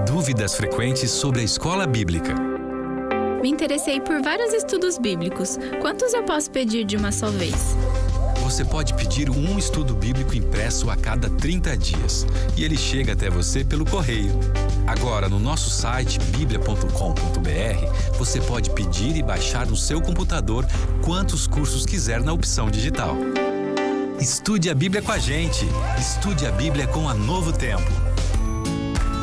Dúvidas frequentes sobre a escola bíblica. Me interessei por vários estudos bíblicos. Quantos eu posso pedir de uma só vez? Você pode pedir um estudo bíblico impresso a cada 30 dias e ele chega até você pelo correio. Agora, no nosso site biblia.com.br, você pode pedir e baixar no seu computador quantos cursos quiser na opção digital. Estude a Bíblia com a gente. Estude a Bíblia com a Novo Tempo.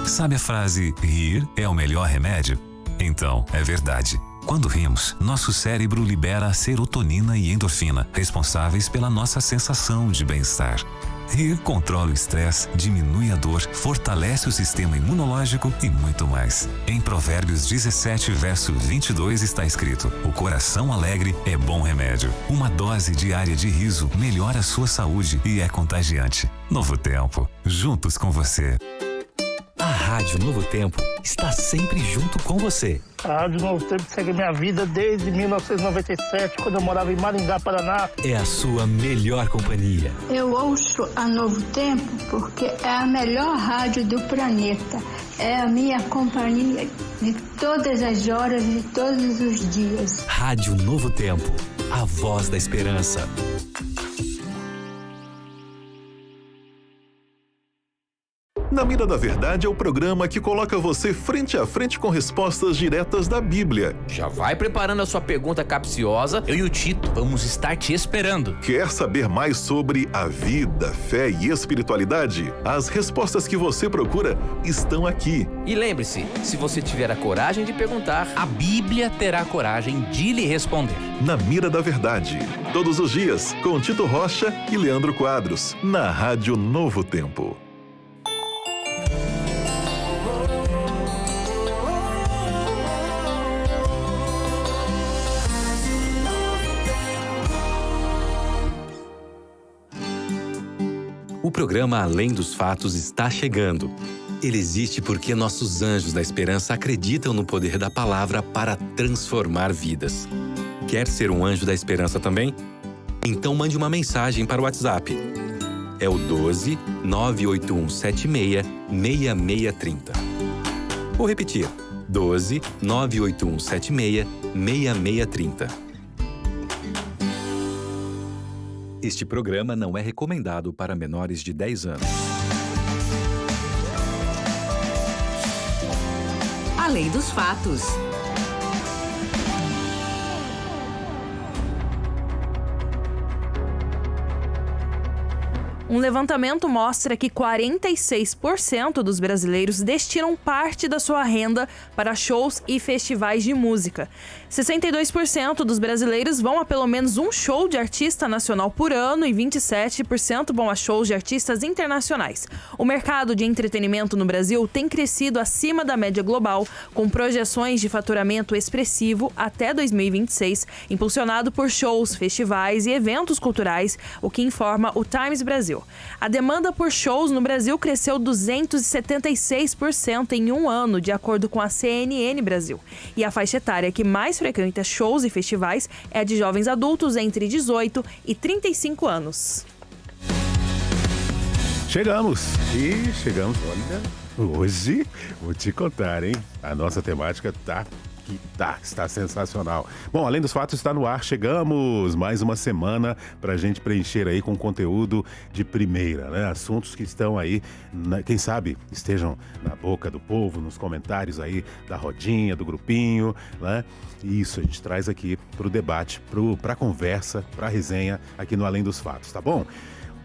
Sabe a frase, rir é o melhor remédio? Então, é verdade. Quando rimos, nosso cérebro libera a serotonina e endorfina, responsáveis pela nossa sensação de bem-estar. Rir controla o estresse, diminui a dor, fortalece o sistema imunológico e muito mais. Em Provérbios 17, verso 22 está escrito: o coração alegre é bom remédio. Uma dose diária de riso melhora a sua saúde e é contagiante. Novo Tempo, juntos com você. A Rádio Novo Tempo está sempre junto com você. A Rádio Novo Tempo segue minha vida desde 1997, quando eu morava em Maringá, Paraná. É a sua melhor companhia. Eu ouço a Novo Tempo porque é a melhor rádio do planeta. É a minha companhia de todas as horas, de todos os dias. Rádio Novo Tempo, a voz da esperança. Na Mira da Verdade é o programa que coloca você frente a frente com respostas diretas da Bíblia. Já vai preparando a sua pergunta capciosa, eu e o Tito vamos estar te esperando. Quer saber mais sobre a vida, fé e espiritualidade? As respostas que você procura estão aqui. E lembre-se, se você tiver a coragem de perguntar, a Bíblia terá a coragem de lhe responder. Na Mira da Verdade, todos os dias, com Tito Rocha e Leandro Quadros, na Rádio Novo Tempo. O programa Além dos Fatos está chegando. Ele existe porque nossos anjos da esperança acreditam no poder da palavra para transformar vidas. Quer ser um anjo da esperança também? Então mande uma mensagem para o WhatsApp. É o 12 98176 6630. Vou repetir. 12 98176 6630. Este programa não é recomendado para menores de 10 anos. Além dos fatos. Um levantamento mostra que 46% dos brasileiros destinam parte da sua renda para shows e festivais de música. 62% dos brasileiros vão a pelo menos um show de artista nacional por ano e 27% vão a shows de artistas internacionais. O mercado de entretenimento no Brasil tem crescido acima da média global, com projeções de faturamento expressivo até 2026, impulsionado por shows, festivais e eventos culturais, o que informa o Times Brasil. A demanda por shows no Brasil cresceu 276% em um ano, de acordo com a CNN Brasil. E a faixa etária que mais frequenta shows e festivais é a de jovens adultos entre 18 e 35 anos. Chegamos, olha, hoje vou te contar, hein? A nossa temática está sensacional. Bom, Além dos Fatos está no ar, chegamos mais uma semana pra gente preencher aí com conteúdo de primeira, né? Assuntos que estão aí, quem sabe, estejam na boca do povo, nos comentários aí da rodinha, do grupinho, né? Isso a gente traz aqui pro debate, pra conversa, pra resenha aqui no Além dos Fatos, tá bom?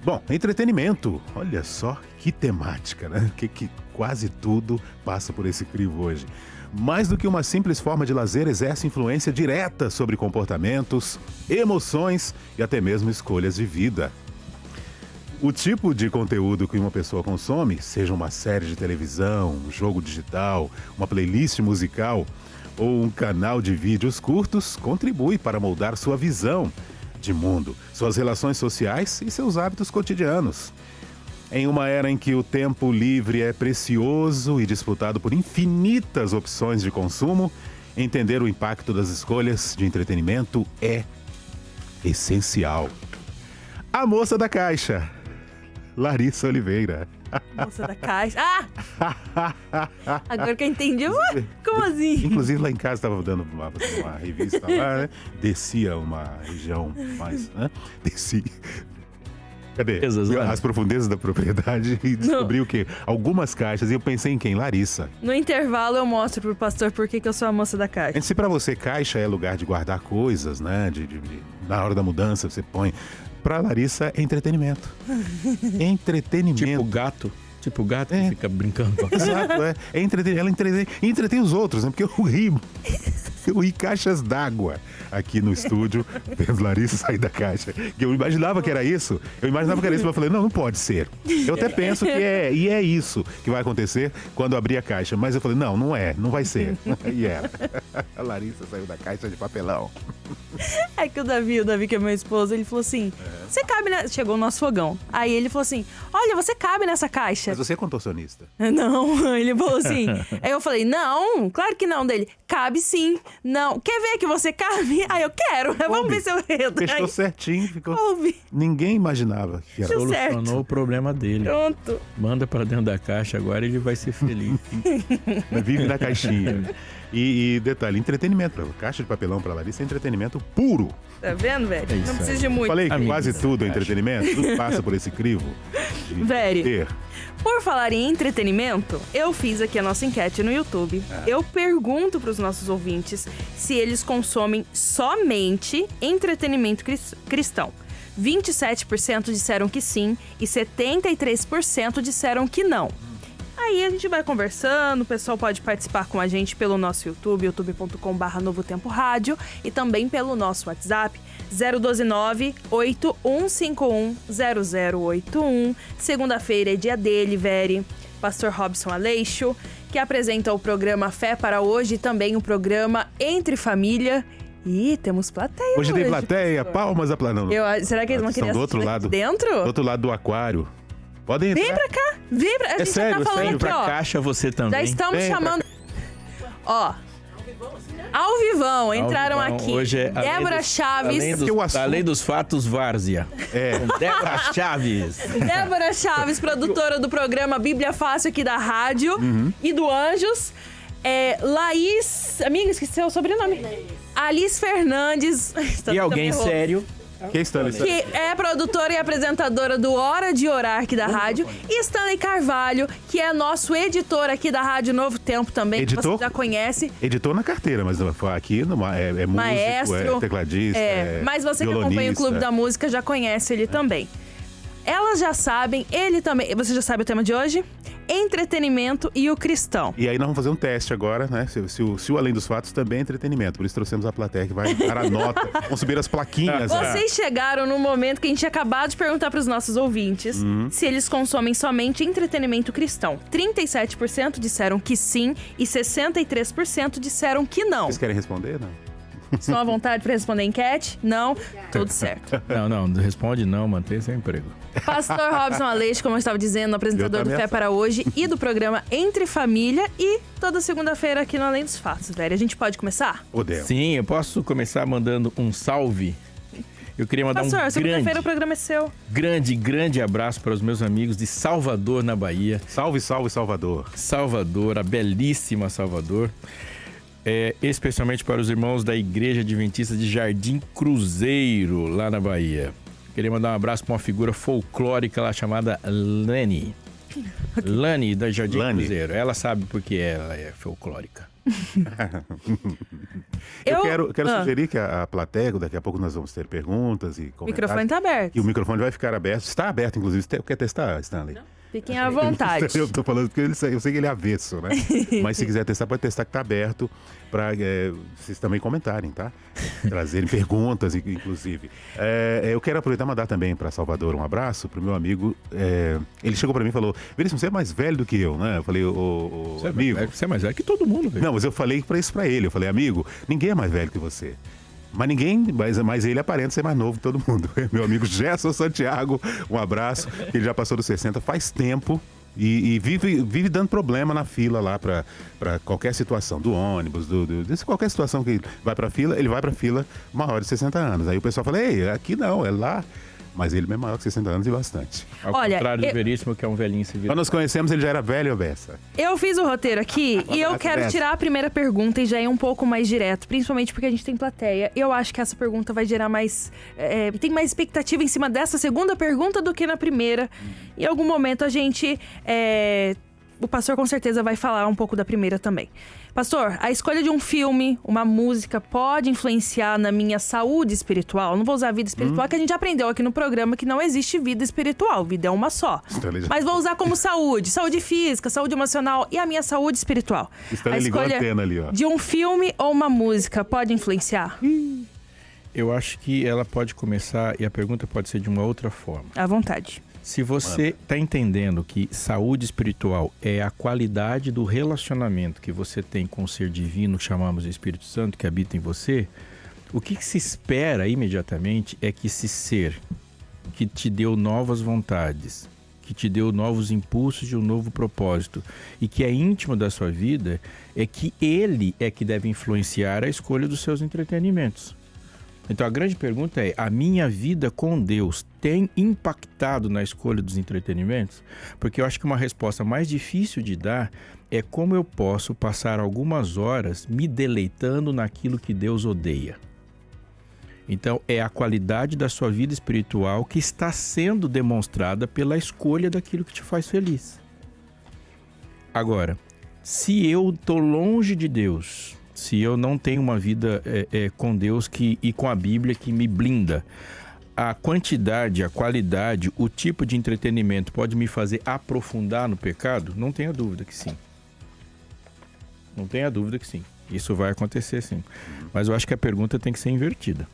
Bom, entretenimento, olha só que temática, né? Que quase tudo passa por esse crivo hoje. Mais do que uma simples forma de lazer, exerce influência direta sobre comportamentos, emoções e até mesmo escolhas de vida. O tipo de conteúdo que uma pessoa consome, seja uma série de televisão, um jogo digital, uma playlist musical ou um canal de vídeos curtos, contribui para moldar sua visão de mundo, suas relações sociais e seus hábitos cotidianos. Em uma era em que o tempo livre é precioso e disputado por infinitas opções de consumo, entender o impacto das escolhas de entretenimento é essencial. A moça da caixa, Larissa Oliveira. Moça da caixa. Agora que eu entendi. Como assim? Inclusive lá em casa estava dando uma revista lá, né? Descia uma região mais, né? Desci. Cadê? As profundezas da propriedade e descobri o quê? Algumas caixas. E eu pensei em quem? Larissa. No intervalo eu mostro pro pastor por que eu sou a moça da caixa. Se pra você caixa é lugar de guardar coisas, né? Na hora da mudança você põe. Pra Larissa é entretenimento. Entretenimento. Tipo gato que fica brincando com a Exato, ela entretém os outros, né? Porque eu ri caixas d'água aqui no estúdio, vendo Larissa sair da caixa. Eu imaginava que era isso, mas eu falei, não pode ser. Eu até penso que é isso que vai acontecer quando abrir a caixa. Mas eu falei, não vai ser. E era. A Larissa saiu da caixa de papelão. É que o Davi, que é meu esposo, ele falou assim, você cabe Chegou o nosso fogão. Aí ele falou assim, olha, você cabe nessa caixa. Mas você é contorcionista? Não, ele falou assim. Aí eu falei, não, claro que não. Dele, cabe sim. Não, quer ver que você cabe? Aí eu quero, vamos ver se eu entro. Fechou certinho, ficou. Ninguém imaginava que era. Solucionou o problema dele. Pronto. Manda pra dentro da caixa, agora ele vai ser feliz. Vive na caixinha. E detalhe, entretenimento. Caixa de papelão pra Larissa é entretenimento puro. Tá vendo, velho? Não precisa de muito. Falei que quase tudo é entretenimento. Tudo passa por esse crivo. Velho, por falar em entretenimento, eu fiz aqui a nossa enquete no YouTube. Eu pergunto pros nossos ouvintes se eles consomem somente entretenimento cristão. 27% disseram que sim e 73% disseram que não. Aí a gente vai conversando, o pessoal pode participar com a gente pelo nosso YouTube, youtube.com/Novo Tempo Rádio, e também pelo nosso WhatsApp, 012-981510081. Segunda-feira é dia dele, Veri, Pastor Robson Aleixo, que apresenta o programa Fé para Hoje e também o programa Entre Família. Ih, temos plateia hoje. Tem plateia, pastor. Palmas aplaudindo. Será que eles vão querer do outro lado dentro? Do outro lado do aquário. Podem entrar. Vem pra cá, vem pra... A gente sério, já tá falando aqui, pra caixa você também. Já estamos chamando... Ó, ao vivão, entraram aqui. Hoje é Débora Chaves. Além dos fatos, Várzea. Débora Chaves. Débora Chaves, produtora do programa Bíblia Fácil aqui da rádio e do Anjos. Laís... Amiga, esqueci o sobrenome. Alice Fernandes. E alguém sério. Que é produtora e apresentadora do Hora de Orar aqui da rádio. E Stanley Carvalho, que é nosso editor aqui da Rádio Novo Tempo também, que você já conhece. Editor na carteira, mas aqui é músico, maestro, tecladista, mas você que acompanha o Clube da Música já conhece ele também. Elas já sabem, ele também. Você já sabe o tema de hoje? Entretenimento e o cristão. E aí nós vamos fazer um teste agora, né? Se o Além dos Fatos também é entretenimento. Por isso trouxemos a plateia que vai dar a nota. Vamos subir as plaquinhas. Vocês chegaram no momento que a gente tinha acabado de perguntar para os nossos ouvintes se eles consomem somente entretenimento cristão. 37% disseram que sim e 63% disseram que não. Vocês querem responder, não? Estão à vontade para responder a enquete? Não? Tudo certo. Não, responde não, mantém seu emprego. Pastor Robson Aleixo, como eu estava dizendo, apresentador do Fé para Hoje e do programa Entre Família, e toda segunda-feira aqui no Além dos Fatos, velho. A gente pode começar? Podemos. Sim, eu posso começar mandando um salve. Eu queria mandar Pastor, segunda-feira o programa é seu. Grande abraço para os meus amigos de Salvador, na Bahia. Salve, Salvador. Salvador, a belíssima Salvador. Especialmente para os irmãos da Igreja Adventista de Jardim Cruzeiro, lá na Bahia. Queria mandar um abraço para uma figura folclórica lá chamada Lani. Lani, da Jardim Cruzeiro. Ela sabe porque ela é folclórica. Eu quero sugerir que a plateia, daqui a pouco nós vamos ter perguntas e comentários. O microfone está aberto. E o microfone vai ficar aberto. Está aberto, inclusive. Quer testar, Stanley? Não. Fiquem à vontade. Eu tô falando porque eu sei que ele é avesso, né? Mas se quiser testar, pode testar que tá aberto para vocês também comentarem, tá? Trazerem perguntas, inclusive. Eu quero aproveitar e mandar também para Salvador um abraço pro meu amigo. Ele chegou para mim e falou: Veríssimo, você é mais velho do que eu, né? Eu falei, amigo. Você é mais velho que todo mundo, velho. Não, mas eu falei isso para ele. Eu falei, amigo, ninguém é mais velho que você. Mas ele aparenta ser mais novo que todo mundo. Meu amigo Gerson Santiago, um abraço. Ele já passou dos 60 faz tempo e vive dando problema na fila lá para qualquer situação, do ônibus, qualquer situação que vai para fila, ele vai para fila uma hora de 60 anos. Aí o pessoal fala, ei, aqui não, é lá. Mas ele é maior que 60 anos e bastante. Ao contrário do Veríssimo, que é um velhinho civil. Quando nos conhecemos, ele já era velho, Bessa. Eu fiz o roteiro aqui e eu quero tirar a primeira pergunta e já ir um pouco mais direto, principalmente porque a gente tem plateia. Eu acho que essa pergunta vai gerar mais... tem mais expectativa em cima dessa segunda pergunta do que na primeira. Em algum momento a gente... o pastor com certeza vai falar um pouco da primeira também. Pastor, a escolha de um filme, uma música, pode influenciar na minha saúde espiritual? Não vou usar vida espiritual, que a gente já aprendeu aqui no programa que não existe vida espiritual, vida é uma só. Mas vou usar como saúde física, saúde emocional e a minha saúde espiritual. A escolha de um filme ou uma música pode influenciar? Eu acho que ela pode começar, e a pergunta pode ser de uma outra forma. À vontade. Se você está entendendo que saúde espiritual é a qualidade do relacionamento que você tem com o ser divino, que chamamos de Espírito Santo, que habita em você, o que se espera imediatamente é que esse ser que te deu novas vontades, que te deu novos impulsos de um novo propósito e que é íntimo da sua vida, é que ele é que deve influenciar a escolha dos seus entretenimentos. Então a grande pergunta é, a minha vida com Deus tem impactado na escolha dos entretenimentos? Porque eu acho que uma resposta mais difícil de dar é como eu posso passar algumas horas me deleitando naquilo que Deus odeia. Então é a qualidade da sua vida espiritual que está sendo demonstrada pela escolha daquilo que te faz feliz. Agora, se eu estou longe de Deus... Se eu não tenho uma vida com Deus e com a Bíblia que me blinda, a quantidade, a qualidade, o tipo de entretenimento pode me fazer aprofundar no pecado? Não tenha dúvida que sim. Não tenha dúvida que sim. Isso vai acontecer sim. Mas eu acho que a pergunta tem que ser invertida.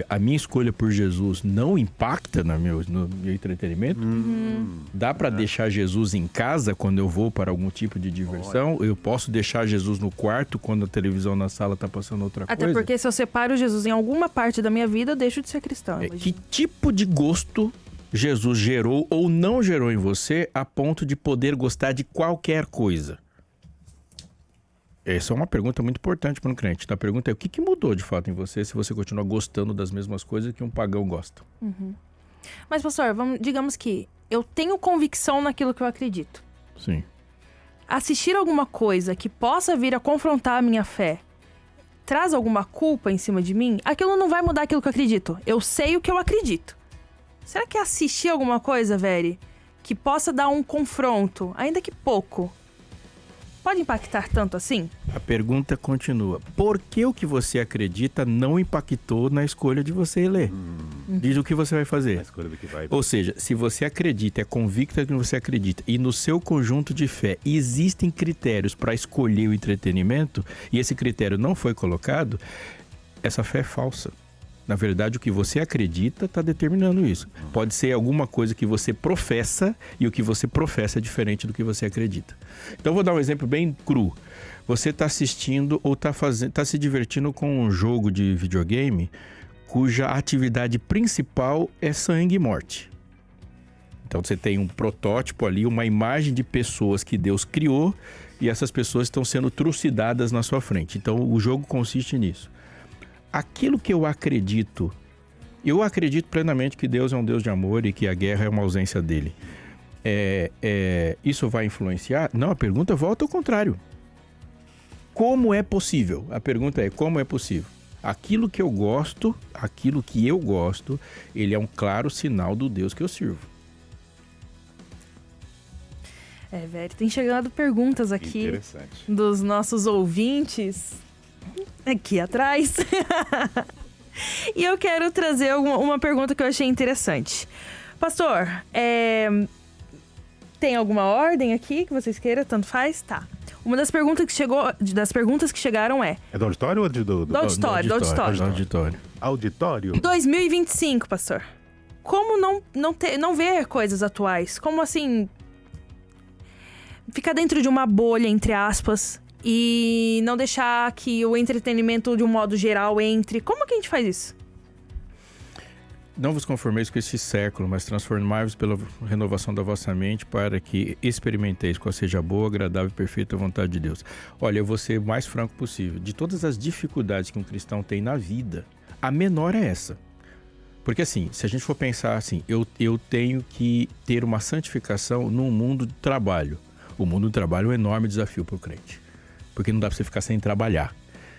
A minha escolha por Jesus não impacta no meu entretenimento? Dá para deixar Jesus em casa quando eu vou para algum tipo de diversão? Eu posso deixar Jesus no quarto quando a televisão na sala está passando outra coisa? Até porque se eu separo Jesus em alguma parte da minha vida, eu deixo de ser cristão. Que tipo de gosto Jesus gerou ou não gerou em você a ponto de poder gostar de qualquer coisa? Essa é uma pergunta muito importante para um crente. A pergunta é, o que mudou de fato em você se você continua gostando das mesmas coisas que um pagão gosta? Mas, pastor, digamos que eu tenho convicção naquilo que eu acredito. Sim. Assistir alguma coisa que possa vir a confrontar a minha fé traz alguma culpa em cima de mim? Aquilo não vai mudar aquilo que eu acredito. Eu sei o que eu acredito. Será que assistir alguma coisa, Veri, que possa dar um confronto, ainda que pouco, pode impactar tanto assim? A pergunta continua. Por que o que você acredita não impactou na escolha de você ler? Diz o que você vai fazer. A escolha do que vai. Ou seja, se você acredita, é convicto no que você acredita, e no seu conjunto de fé existem critérios para escolher o entretenimento, e esse critério não foi colocado, essa fé é falsa. Na verdade, o que você acredita está determinando isso. Pode ser alguma coisa que você professa e o que você professa é diferente do que você acredita. Então, vou dar um exemplo bem cru. Você está assistindo ou está se divertindo com um jogo de videogame cuja atividade principal é sangue e morte. Então, você tem um protótipo ali, uma imagem de pessoas que Deus criou e essas pessoas estão sendo trucidadas na sua frente. Então, o jogo consiste nisso. Aquilo que eu acredito plenamente que Deus é um Deus de amor e que a guerra é uma ausência dele. Isso vai influenciar? Não, a pergunta volta ao contrário. Como é possível? A pergunta é, como é possível? Aquilo que eu gosto, ele é um claro sinal do Deus que eu sirvo. Velho, tem chegado perguntas aqui dos nossos ouvintes aqui atrás. E eu quero trazer uma pergunta que eu achei interessante. Pastor, tem alguma ordem aqui que vocês queiram? Tanto faz? Tá. Uma das perguntas que chegaram é... É do auditório ou do auditório? Do auditório. Auditório? 2025, pastor. Como não ver coisas atuais? Como assim... Ficar dentro de uma bolha, entre aspas... E não deixar que o entretenimento, de um modo geral, entre... Como que a gente faz isso? Não vos conformeis com esse século, mas transformai-vos pela renovação da vossa mente para que experimenteis qual seja a boa, agradável e perfeita vontade de Deus. Olha, eu vou ser o mais franco possível. De todas as dificuldades que um cristão tem na vida, a menor é essa. Porque assim, se a gente for pensar assim, eu tenho que ter uma santificação no mundo do trabalho. O mundo do trabalho é um enorme desafio para o crente. Porque não dá para você ficar sem trabalhar.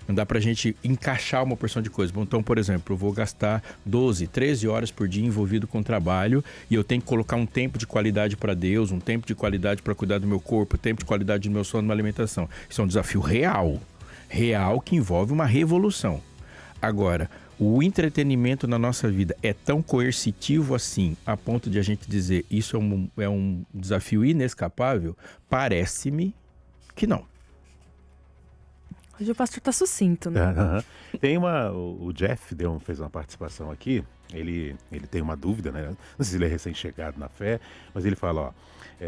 Não dá pra gente encaixar uma porção de coisas. Então, por exemplo, eu vou gastar 12, 13 horas por dia envolvido com trabalho e eu tenho que colocar um tempo de qualidade para Deus, um tempo de qualidade para cuidar do meu corpo, um tempo de qualidade do meu sono e da alimentação. Isso é um desafio real. Real que envolve uma revolução. Agora, o entretenimento na nossa vida é tão coercitivo assim, a ponto de a gente dizer isso é um desafio inescapável? Parece-me que não. Hoje o pastor tá sucinto, né? Tem o Jeff fez uma participação aqui, ele tem uma dúvida, né? Não sei se ele é recém-chegado na fé, mas ele fala,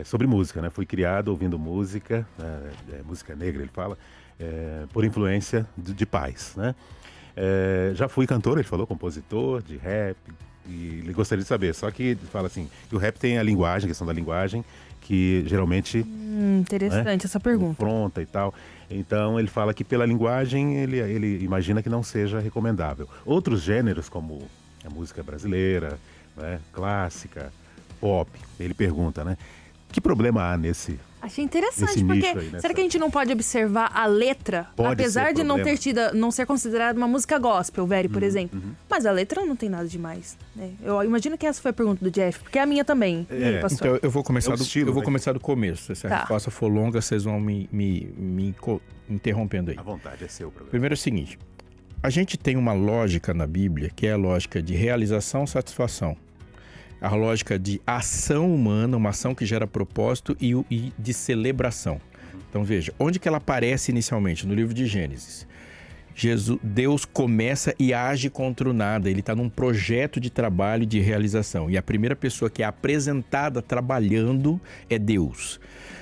sobre música, né? Fui criado ouvindo música, música negra, ele fala, por influência de pais, né? Já fui cantor, ele falou, compositor de rap, e ele gostaria de saber, só que ele fala assim, que o rap tem a questão da linguagem, que geralmente... interessante essa pergunta. Confronta e tal. Então ele fala que pela linguagem ele imagina que não seja recomendável. Outros gêneros, como a música brasileira, né, clássica, pop, ele pergunta, né? Que problema há nesse... Achei interessante, porque aí, será que a gente não pode observar a letra? Apesar de não ser considerada uma música gospel, por exemplo. Mas a letra não tem nada demais, né? Eu imagino que essa foi a pergunta do Jeff, porque é a minha também, pastor. Então eu vou começar do começo. Se a resposta for longa, vocês vão me interrompendo aí. À vontade, é seu programa. Primeiro é o seguinte, a gente tem uma lógica na Bíblia, que é a lógica de realização, satisfação. A lógica de ação humana, uma ação que gera propósito e de celebração. Então veja, onde que ela aparece inicialmente? No livro de Gênesis. Deus começa e age contra o nada, ele está num projeto de trabalho e de realização. E a primeira pessoa que é apresentada trabalhando é Deus.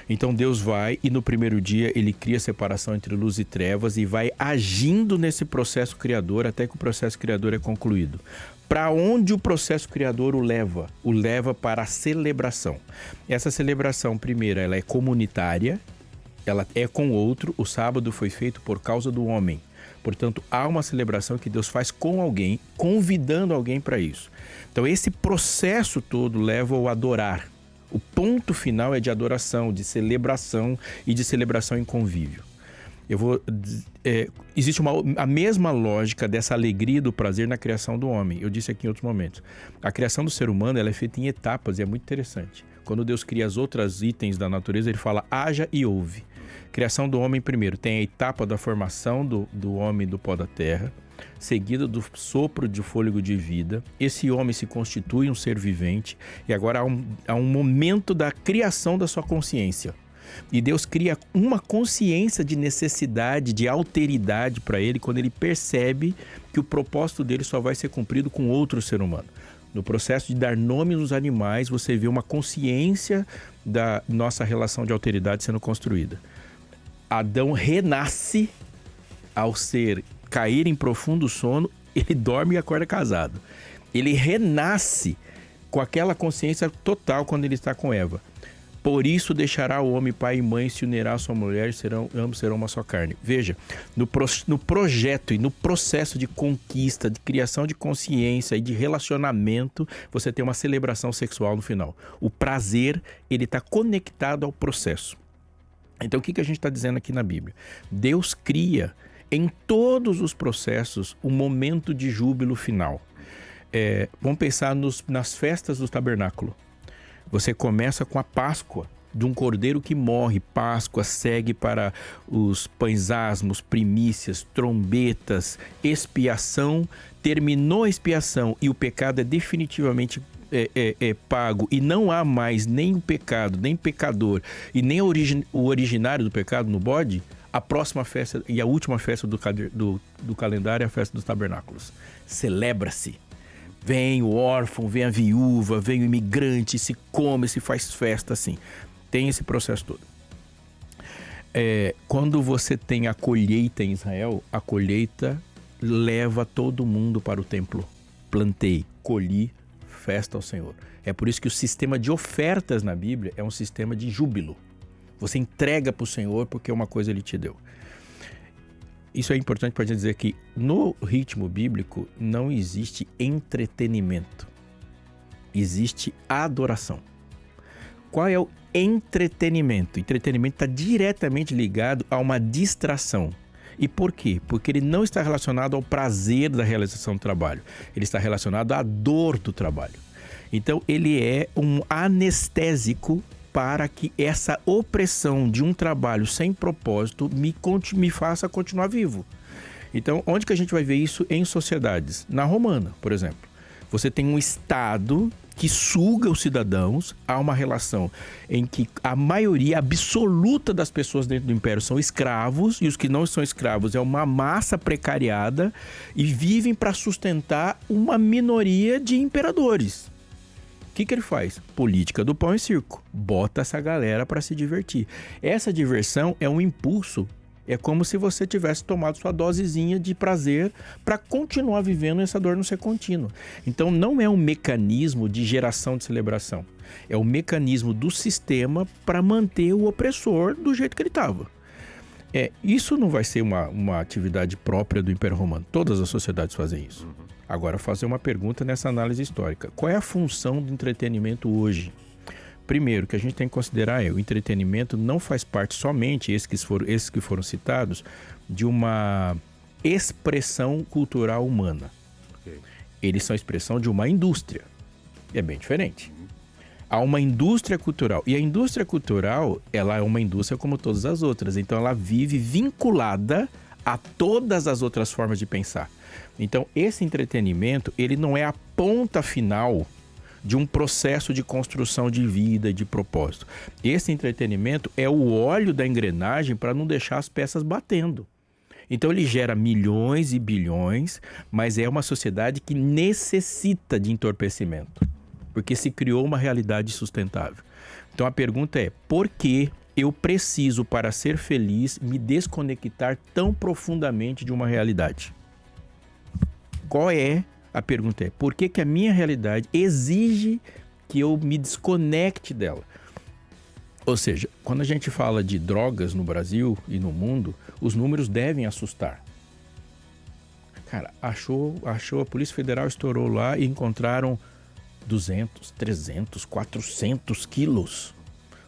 Então Deus vai e no primeiro dia ele cria separação entre luz e trevas e vai agindo nesse processo criador até que o processo criador é concluído. Para onde o processo criador o leva? O leva para a celebração. Essa celebração, primeiro, ela é comunitária, ela é com o outro. O sábado foi feito por causa do homem. Portanto, há uma celebração que Deus faz com alguém, convidando alguém para isso. Então, esse processo todo leva ao adorar. O ponto final é de adoração, de celebração e de celebração em convívio. Existe a mesma lógica dessa alegria e do prazer na criação do homem. Eu disse aqui em outros momentos. A criação do ser humano ela é feita em etapas e é muito interessante. Quando Deus cria as outras itens da natureza, ele fala haja e ouve. Criação do homem primeiro tem a etapa da formação do homem do pó da terra, seguida do sopro de fôlego de vida. Esse homem se constitui um ser vivente e agora há um momento da criação da sua consciência. E Deus cria uma consciência de necessidade, de alteridade para ele quando ele percebe que o propósito dele só vai ser cumprido com outro ser humano. No processo de dar nome nos animais, você vê uma consciência da nossa relação de alteridade sendo construída. Adão renasce ao cair em profundo sono, ele dorme e acorda casado. Ele renasce com aquela consciência total quando ele está com Eva. Por isso deixará o homem pai e mãe, se unirá à sua mulher e ambos serão uma só carne. Veja, no projeto e no processo de conquista, de criação de consciência e de relacionamento, você tem uma celebração sexual no final. O prazer, ele está conectado ao processo. Então, o que a gente está dizendo aqui na Bíblia? Deus cria em todos os processos um momento de júbilo final. Vamos pensar nas festas do tabernáculo. Você começa com a Páscoa de um cordeiro que morre. Páscoa segue para os pães asmos, primícias, trombetas, expiação. Terminou a expiação e o pecado é definitivamente pago e não há mais nem o pecado, nem pecador e nem o originário do pecado no bode. A próxima festa e a última festa do calendário é a festa dos tabernáculos. Celebra-se. Vem o órfão, vem a viúva, vem o imigrante, se come, se faz festa, assim. Tem esse processo todo. Quando você tem a colheita em Israel, a colheita leva todo mundo para o templo. Plantei, colhi, festa ao Senhor. É por isso que o sistema de ofertas na Bíblia é um sistema de júbilo. Você entrega para o Senhor porque uma coisa Ele te deu. isso é importante para dizer que no ritmo bíblico não existe entretenimento, existe adoração. Qual é o entretenimento? Entretenimento está diretamente ligado a uma distração. E por quê? Porque ele não está relacionado ao prazer da realização do trabalho, ele está relacionado à dor do trabalho. Então ele é um anestésico para que essa opressão de um trabalho sem propósito me faça continuar vivo. Então, onde que a gente vai ver isso em sociedades? Na romana, por exemplo. Você tem um Estado que suga os cidadãos, há uma relação em que a maioria absoluta das pessoas dentro do império são escravos, e os que não são escravos é uma massa precariada e vivem para sustentar uma minoria de imperadores. O que ele faz? Política do pão e circo. Bota essa galera para se divertir. Essa diversão é um impulso. É como se você tivesse tomado sua dosezinha de prazer para continuar vivendo essa dor não ser contínua. Então não é um mecanismo de geração de celebração. É o mecanismo do sistema para manter o opressor do jeito que ele estava. Isso não vai ser uma atividade própria do Império Romano. Todas as sociedades fazem isso. Agora, fazer uma pergunta nessa análise histórica. Qual é a função do entretenimento hoje? Primeiro, que a gente tem que considerar o entretenimento não faz parte somente, esses que foram citados, de uma expressão cultural humana. Okay. Eles são expressão de uma indústria. É bem diferente. Há uma indústria cultural. E a indústria cultural, ela é uma indústria como todas as outras. Então, ela vive vinculada a todas as outras formas de pensar. Então, esse entretenimento, ele não é a ponta final de um processo de construção de vida e de propósito. Esse entretenimento é o óleo da engrenagem para não deixar as peças batendo. Então, ele gera milhões e bilhões, mas é uma sociedade que necessita de entorpecimento, porque se criou uma realidade sustentável. Então, a pergunta é, por que eu preciso, para ser feliz, me desconectar tão profundamente de uma realidade? Qual é? A pergunta é, por que a minha realidade exige que eu me desconecte dela? Ou seja, quando a gente fala de drogas no Brasil e no mundo, os números devem assustar. Cara, a Polícia Federal estourou lá e encontraram 200, 300, 400 quilos.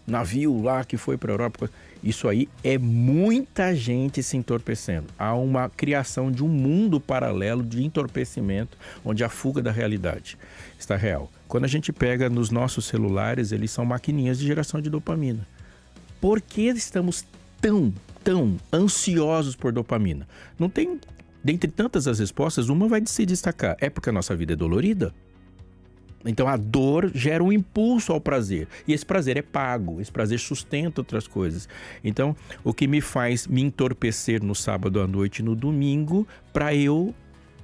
Navio lá que foi para a Europa. Isso aí é muita gente se entorpecendo. Há uma criação de um mundo paralelo de entorpecimento, onde a fuga da realidade está real. Quando a gente pega nos nossos celulares, eles são maquininhas de geração de dopamina. Por que estamos tão ansiosos por dopamina? Não tem, dentre tantas as respostas, uma vai se destacar. É porque a nossa vida é dolorida. Então a dor gera um impulso ao prazer. E esse prazer é pago, esse prazer sustenta outras coisas. Então o que me faz me entorpecer no sábado à noite e no domingo, para eu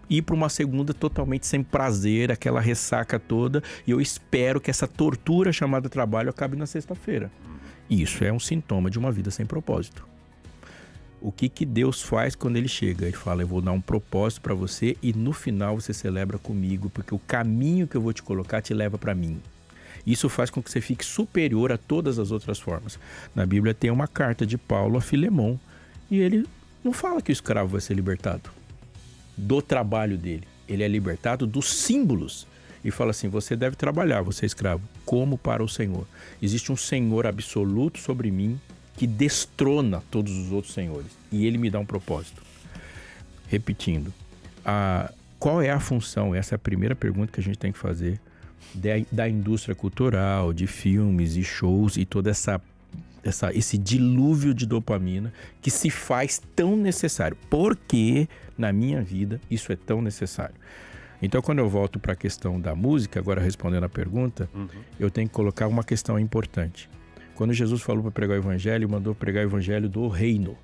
ir para uma segunda totalmente sem prazer, aquela ressaca toda, e eu espero que essa tortura chamada trabalho acabe na sexta-feira. Isso é um sintoma de uma vida sem propósito. O que Deus faz quando Ele chega? Ele fala, eu vou dar um propósito para você e no final você celebra comigo, porque o caminho que eu vou te colocar te leva para mim. Isso faz com que você fique superior a todas as outras formas. Na Bíblia tem uma carta de Paulo a Filemon e ele não fala que o escravo vai ser libertado do trabalho dele. Ele é libertado dos símbolos. E fala assim, você deve trabalhar, você é escravo, como para o Senhor. Existe um Senhor absoluto sobre mim, que destrona todos os outros senhores. E ele me dá um propósito. Repetindo, qual é a função? Essa é a primeira pergunta que a gente tem que fazer da indústria cultural, de filmes e shows e todo esse dilúvio de dopamina que se faz tão necessário. Por que na minha vida isso é tão necessário? Então, quando eu volto para a questão da música, agora respondendo a pergunta, eu tenho que colocar uma questão importante. Quando Jesus falou para pregar o evangelho, mandou pregar o evangelho do reino.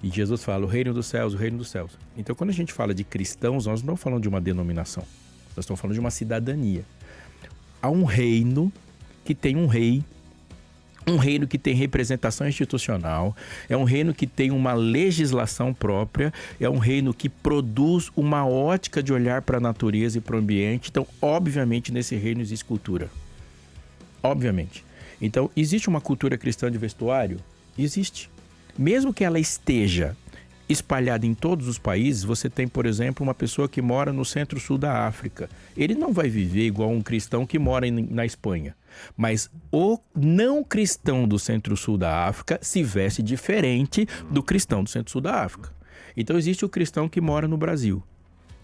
E Jesus fala, o reino dos céus, o reino dos céus. Então, quando a gente fala de cristãos, nós não estamos falando de uma denominação. Nós estamos falando de uma cidadania. Há um reino que tem um rei, um reino que tem representação institucional, é um reino que tem uma legislação própria, é um reino que produz uma ótica de olhar para a natureza e para o ambiente. Então, obviamente, nesse reino existe cultura. Obviamente. Então, existe uma cultura cristã de vestuário? Existe. Mesmo que ela esteja espalhada em todos os países, você tem, por exemplo, uma pessoa que mora no centro-sul da África. Ele não vai viver igual um cristão que mora na Espanha. Mas o não cristão do centro-sul da África se veste diferente do cristão do centro-sul da África. Então existe o cristão que mora no Brasil.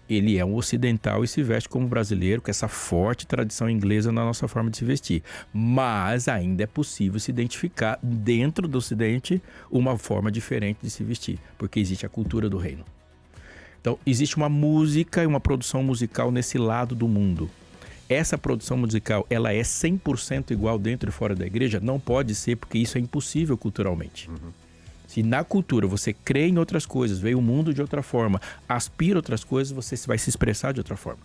Ele é um ocidental e se veste como brasileiro, com essa forte tradição inglesa na nossa forma de se vestir. Mas ainda é possível se identificar dentro do Ocidente uma forma diferente de se vestir, porque existe a cultura do reino. Então, existe uma música e uma produção musical nesse lado do mundo. Essa produção musical, ela é 100% igual dentro e fora da igreja? Não pode ser, porque isso é impossível culturalmente. Se na cultura você crê em outras coisas, vê o mundo de outra forma, aspira outras coisas, você vai se expressar de outra forma.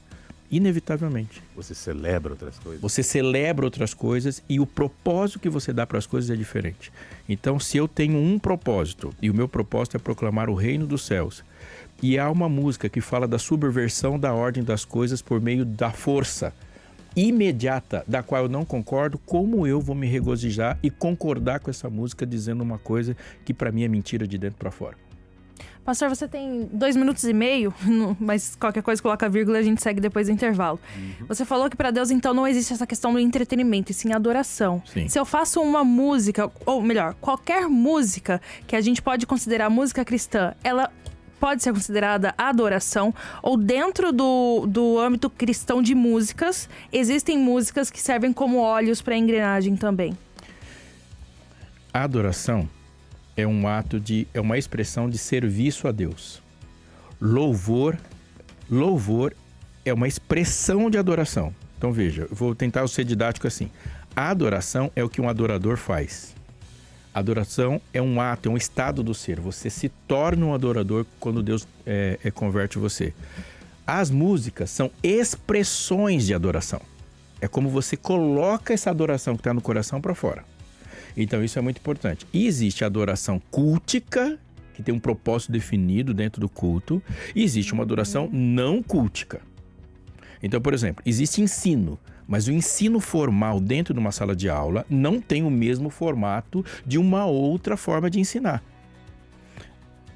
Inevitavelmente. Você celebra outras coisas. Você celebra outras coisas e o propósito que você dá para as coisas é diferente. Então, se eu tenho um propósito, e o meu propósito é proclamar o reino dos céus, e há uma música que fala da subversão da ordem das coisas por meio da força imediata, da qual eu não concordo, como eu vou me regozijar e concordar com essa música dizendo uma coisa que para mim é mentira de dentro para fora? Pastor, você tem 2 minutos e meio, mas qualquer coisa coloca vírgula e a gente segue depois do intervalo. Você falou que para Deus, então, não existe essa questão do entretenimento, e sim adoração. Sim. Se eu faço uma música, ou melhor, qualquer música que a gente pode considerar música cristã, ela pode ser considerada adoração, ou dentro do âmbito cristão de músicas, existem músicas que servem como óleos para a engrenagem também? A adoração é um ato é uma expressão de serviço a Deus. Louvor é uma expressão de adoração. Então veja, eu vou tentar ser didático assim. A adoração é o que um adorador faz. A adoração é um ato, é um estado do ser. Você se torna um adorador quando Deus converte você. As músicas são expressões de adoração. É como você coloca essa adoração que está no coração para fora. Então isso é muito importante. E existe a adoração cultica, que tem um propósito definido dentro do culto. E existe uma adoração não cultica. Então, por exemplo, existe ensino. Mas o ensino formal dentro de uma sala de aula não tem o mesmo formato de uma outra forma de ensinar.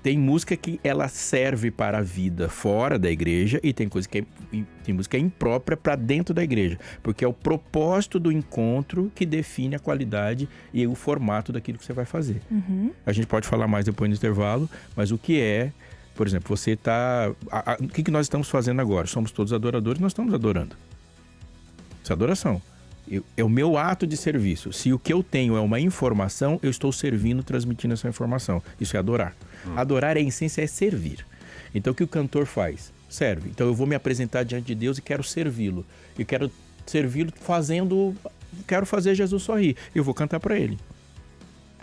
Tem música que ela serve para a vida fora da igreja e tem música imprópria para dentro da igreja, porque é o propósito do encontro que define a qualidade e o formato daquilo que você vai fazer. A gente pode falar mais depois no intervalo, mas o que é, por exemplo, você está... O que nós estamos fazendo agora? Somos todos adoradores, nós estamos adorando. Isso é adoração. É o meu ato de serviço. Se o que eu tenho é uma informação, eu estou servindo, transmitindo essa informação. Isso é adorar. Adorar, a essência, é servir. Então, o que o cantor faz? Serve. Então, eu vou me apresentar diante de Deus e quero servi-lo. E quero servi-lo quero fazer Jesus sorrir. Eu vou cantar para Ele.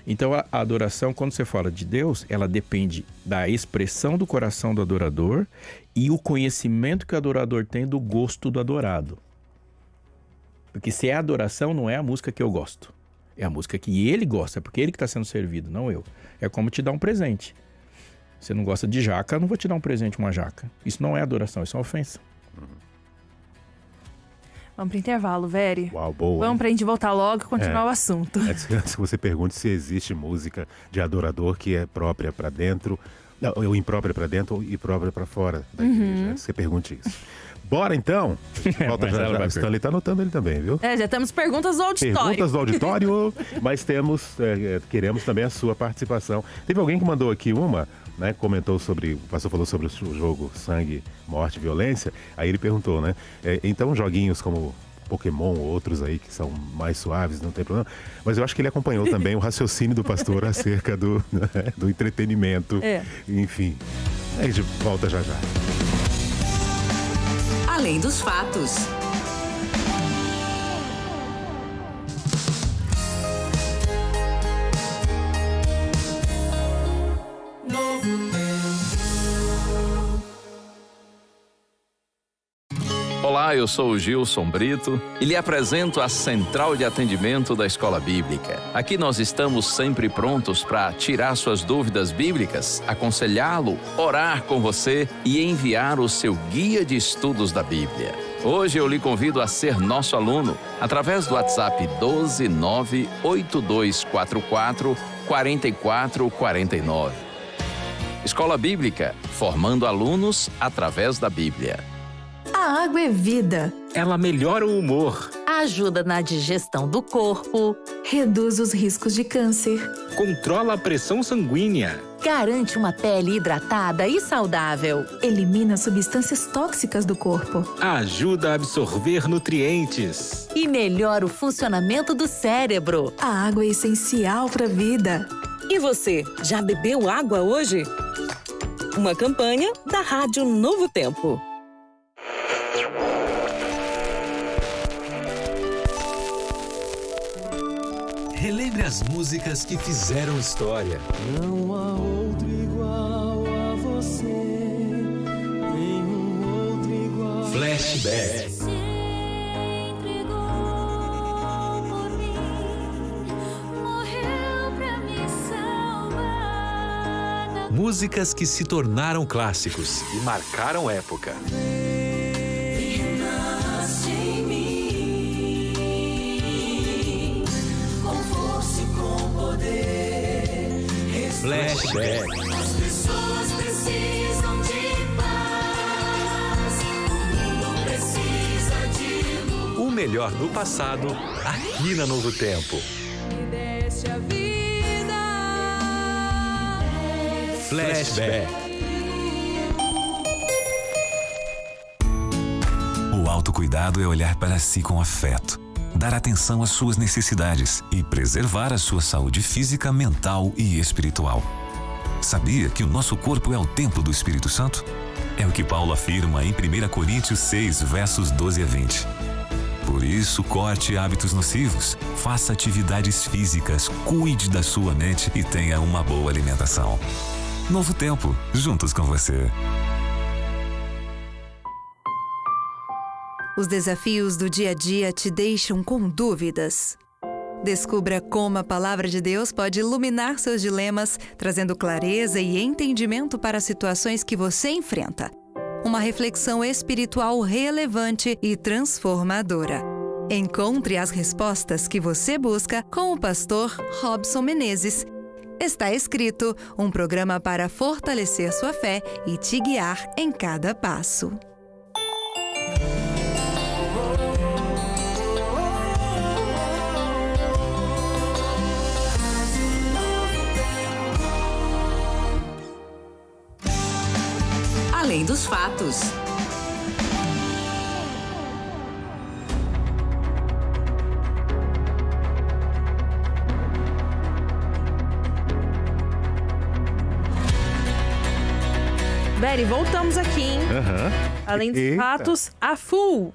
Então, a adoração, quando você fala de Deus, ela depende da expressão do coração do adorador e o conhecimento que o adorador tem do gosto do adorado. Porque se é adoração, não é a música que eu gosto. É a música que ele gosta, porque ele que está sendo servido, não eu. É como te dar um presente. Você não gosta de jaca, eu não vou te dar um presente, uma jaca. Isso não é adoração, isso é uma ofensa. Vamos para o intervalo, Veri. Uau, boa. Vamos para a gente voltar logo e continuar o assunto. Antes que você pergunte se existe música de adorador que é própria para dentro, ou imprópria para dentro e própria para fora da igreja. Antes que você pergunte isso. Bora então? Volta já. O Stanley tá anotando ele também, viu? Já temos perguntas do auditório. Perguntas do auditório, mas queremos também a sua participação. Teve alguém que mandou aqui uma, né? Comentou sobre, o pastor falou sobre o jogo Sangue, Morte, Violência. Aí ele perguntou, né? Então joguinhos como Pokémon ou outros aí que são mais suaves, não tem problema. Mas eu acho que ele acompanhou também o raciocínio do pastor acerca do entretenimento. Enfim, a gente volta já. Além dos fatos. Olá, eu sou o Gilson Brito e lhe apresento a Central de Atendimento da Escola Bíblica. Aqui nós estamos sempre prontos para tirar suas dúvidas bíblicas, aconselhá-lo, orar com você e enviar o seu guia de estudos da Bíblia. Hoje eu lhe convido a ser nosso aluno através do WhatsApp 12982444449. Escola Bíblica, formando alunos através da Bíblia. A água é vida. Ela melhora o humor. Ajuda na digestão do corpo. Reduz os riscos de câncer. Controla a pressão sanguínea. Garante uma pele hidratada e saudável. Elimina substâncias tóxicas do corpo. Ajuda a absorver nutrientes. E melhora o funcionamento do cérebro. A água é essencial para a vida. E você, já bebeu água hoje? Uma campanha da Rádio Novo Tempo. Relembre as músicas que fizeram história. Não há outro igual a você. Nenhum outro igual. Flashback. Músicas que se tornaram clássicos e marcaram época. Flashback. As pessoas precisam de paz. O mundo precisa de luz. O melhor do passado, aqui na Novo Tempo. Me deste a vida. Flashback. O autocuidado é olhar para si com afeto, dar atenção às suas necessidades e preservar a sua saúde física, mental e espiritual. Sabia que o nosso corpo é o templo do Espírito Santo? É o que Paulo afirma em 1 Coríntios 6, versos 12 a 20. Por isso, corte hábitos nocivos, faça atividades físicas, cuide da sua mente e tenha uma boa alimentação. Novo Tempo, juntos com você. Os desafios do dia a dia te deixam com dúvidas. Descubra como a palavra de Deus pode iluminar seus dilemas, trazendo clareza e entendimento para as situações que você enfrenta. Uma reflexão espiritual relevante e transformadora. Encontre as respostas que você busca com o pastor Robson Menezes. Está Escrito, um programa para fortalecer sua fé e te guiar em cada passo. Além dos fatos. Beri, voltamos aqui, hein? Além dos fatos, a full.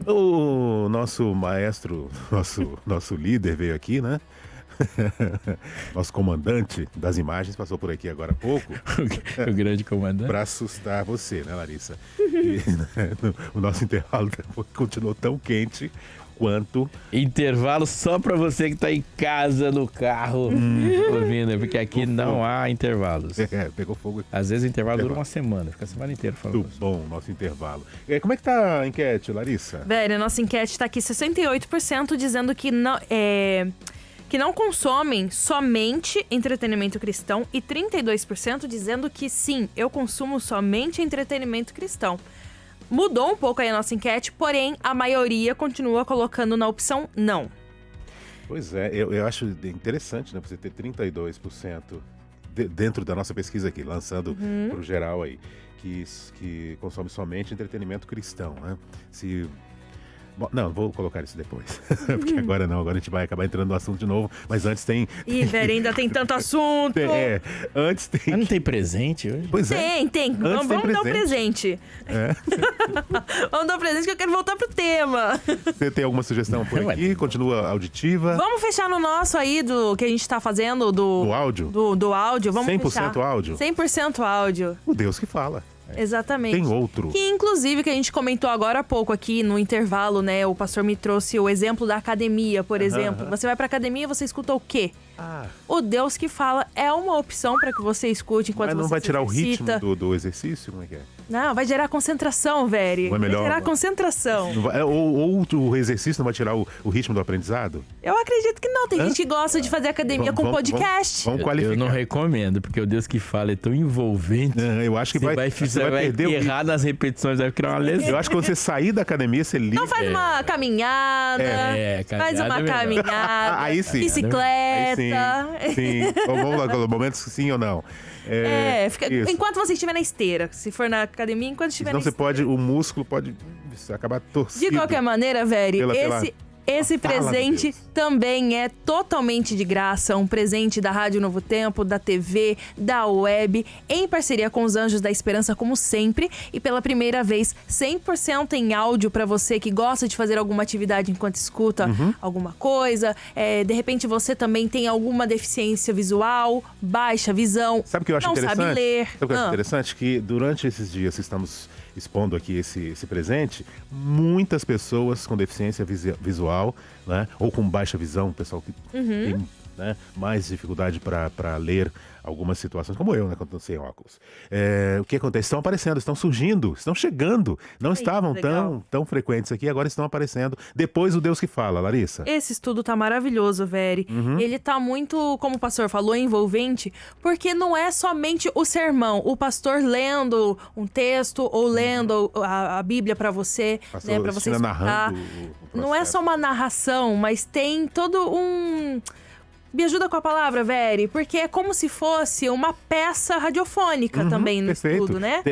O nosso maestro, nosso líder veio aqui, né? Nosso comandante das imagens passou por aqui agora há pouco. O grande comandante. Para assustar você, né, Larissa? E, o nosso intervalo continuou tão quente quanto... Intervalo só para você que tá em casa, no carro, ouvindo, porque aqui não há intervalos. Pegou fogo aqui. Às vezes o intervalo dura uma semana, fica a semana inteira falando. Muito bom o nosso intervalo. Como é que tá a enquete, Larissa? Velho, a nossa enquete tá aqui 68% dizendo que não consomem somente entretenimento cristão e 32% dizendo que sim, eu consumo somente entretenimento cristão. Mudou um pouco aí a nossa enquete, porém a maioria continua colocando na opção não. Pois é, eu acho interessante, né, você ter 32% dentro da nossa pesquisa aqui, lançando pro geral aí, que consome somente entretenimento cristão, né? Bom, não, vou colocar isso depois. Porque agora não, agora a gente vai acabar entrando no assunto de novo. Mas antes tem... Ih, velho, ainda tem tanto assunto. Antes tem... Mas não tem presente hoje? Pois é. Tem. Vamos dar um presente. Vamos dar um presente que eu quero voltar pro tema. Você tem alguma sugestão por aqui? Continua auditiva? Vamos fechar no nosso aí, do que a gente tá fazendo, do áudio? Do áudio, vamos 100% fechar. 100% áudio? 100% áudio. O Deus que fala. Exatamente. Tem outro. Que inclusive que a gente comentou agora há pouco aqui no intervalo, né? O pastor me trouxe o exemplo da academia, por exemplo. Você vai pra academia e você escuta o quê? O Deus que Fala é uma opção para que você escute enquanto você Mas não vai tirar exercita. o ritmo do exercício? Como é que é? Não, vai gerar concentração, velho. Não é melhor, Vai gerar não? concentração. Não vai- ou o exercício não vai tirar o ritmo do aprendizado? Eu acredito que não. Tem gente que gosta de fazer academia com podcast. Vamos qualificar. Eu não recomendo, porque o Deus que Fala é tão envolvente. Eu acho que você vai perder o errar nas repetições, vai criar uma lesão. Eu acho que quando você sair da academia, você liga. Então faz uma caminhada. Faz uma caminhada. Aí sim. Bicicleta. Aí sim. Vamos lá, momentos sim ou não. Isso. Enquanto você estiver na esteira. Se for na academia, enquanto estiver Senão na você esteira. o músculo pode acabar torcido. De qualquer maneira, velho, esse fala de presente também é totalmente de graça. Um presente da Rádio Novo Tempo, da TV, da web, em parceria com os Anjos da Esperança, como sempre. E pela primeira vez, 100% em áudio para você que gosta de fazer alguma atividade enquanto escuta alguma coisa. De repente você também tem alguma deficiência visual, baixa visão, Sabe o que eu acho não interessante? sabe ler. Sabe o que eu acho interessante? Que durante esses dias que estamos expondo aqui esse presente, muitas pessoas com deficiência visual, né, ou com baixa visão, pessoal que tem, né, mais dificuldade para ler algumas situações, como eu, né, quando estou sem óculos. O que acontece? Estão aparecendo, estão surgindo, estão chegando. Não estavam tão frequentes aqui, agora estão aparecendo. Depois o Deus que Fala, Larissa. Esse estudo tá maravilhoso, velho. Ele tá muito, como o pastor falou, envolvente, porque não é somente o sermão, o pastor lendo um texto ou lendo a Bíblia pra você, né, para você escutar. Narrando Não é só uma narração, mas tem todo um... Me ajuda com a palavra, Veri, porque é como se fosse uma peça radiofônica também no estudo, né?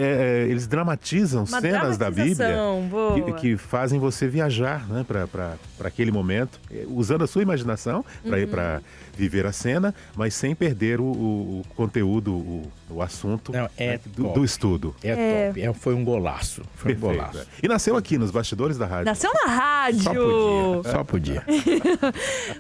Eles dramatizam Uma cenas da Bíblia boa. que fazem você viajar, né, para aquele momento, usando a sua imaginação para viver a cena, mas sem perder o conteúdo, o assunto do estudo. Top. Foi um golaço. Foi um golaço. E nasceu aqui nos bastidores da rádio. Nasceu na rádio! Só podia.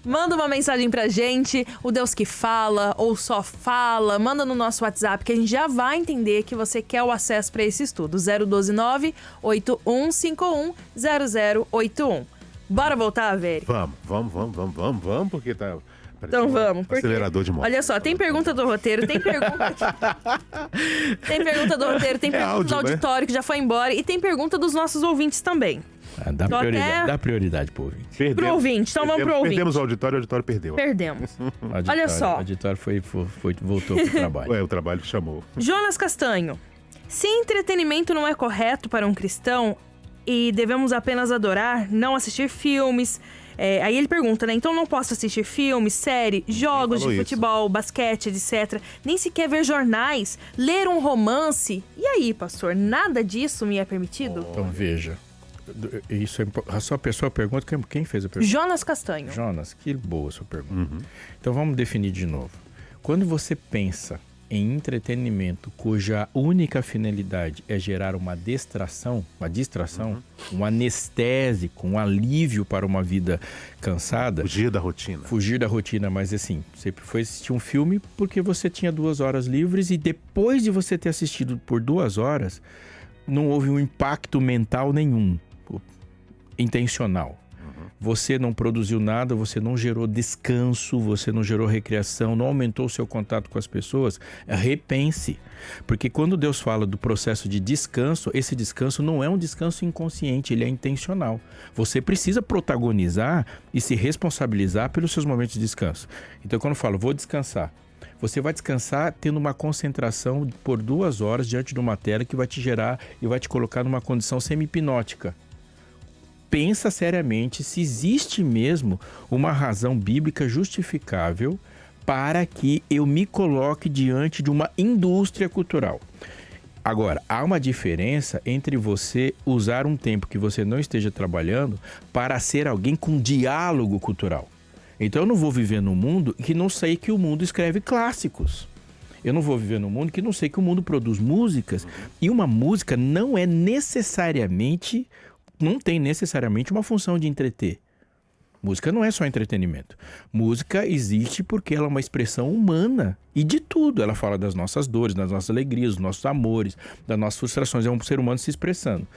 Manda uma mensagem pra gente, o Deus que Fala, ou só fala, manda no nosso WhatsApp que a gente já vai entender que você quer o acesso pra esse estudo. 012-9-8151-0081. Bora voltar, Veri? Vamos, porque tá... Então vamos, porque... Acelerador de moto. Olha só, tem pergunta do roteiro, tem pergunta... tem pergunta do roteiro, tem pergunta áudio, do auditório que já foi embora e tem pergunta dos nossos ouvintes também. Dá prioridade pro ouvinte. Pro ouvinte, então vamos pro ouvinte. Perdemos o auditório perdeu. Perdemos. Olha só. O auditório voltou pro trabalho. O trabalho chamou. Jonas Castanho. Se entretenimento não é correto para um cristão e devemos apenas adorar, não assistir filmes... aí ele pergunta, né? Então não posso assistir filmes, série, jogos de futebol, basquete, etc. Nem sequer ver jornais, ler um romance. E aí, pastor, nada disso me é permitido? Então veja. Isso é, a sua pessoa pergunta, quem fez a pergunta? Jonas Castanho. Jonas, que boa a sua pergunta. Então vamos definir de novo. Quando você pensa em entretenimento cuja única finalidade é gerar uma distração, um anestésico, um alívio para uma vida cansada. Fugir da rotina, mas assim, você foi assistir um filme porque você tinha 2 horas livres e depois de você ter assistido por 2 horas, não houve um impacto mental nenhum, intencional. Você não produziu nada, você não gerou descanso, você não gerou recreação, não aumentou o seu contato com as pessoas. Repense. Porque quando Deus fala do processo de descanso, esse descanso não é um descanso inconsciente, ele é intencional. Você precisa protagonizar e se responsabilizar pelos seus momentos de descanso. Então, quando eu falo, vou descansar, você vai descansar tendo uma concentração por 2 horas diante de uma tela que vai te gerar e vai te colocar numa condição semi-hipnótica. Pensa seriamente se existe mesmo uma razão bíblica justificável para que eu me coloque diante de uma indústria cultural. Agora, há uma diferença entre você usar um tempo que você não esteja trabalhando para ser alguém com diálogo cultural. Então eu não vou viver num mundo que não sei que o mundo escreve clássicos. Eu não vou viver num mundo que não sei que o mundo produz músicas. E uma música não tem necessariamente uma função de entreter. Música não é só entretenimento. Música existe porque ela é uma expressão humana e de tudo. Ela fala das nossas dores, das nossas alegrias, dos nossos amores, das nossas frustrações. É um ser humano se expressando.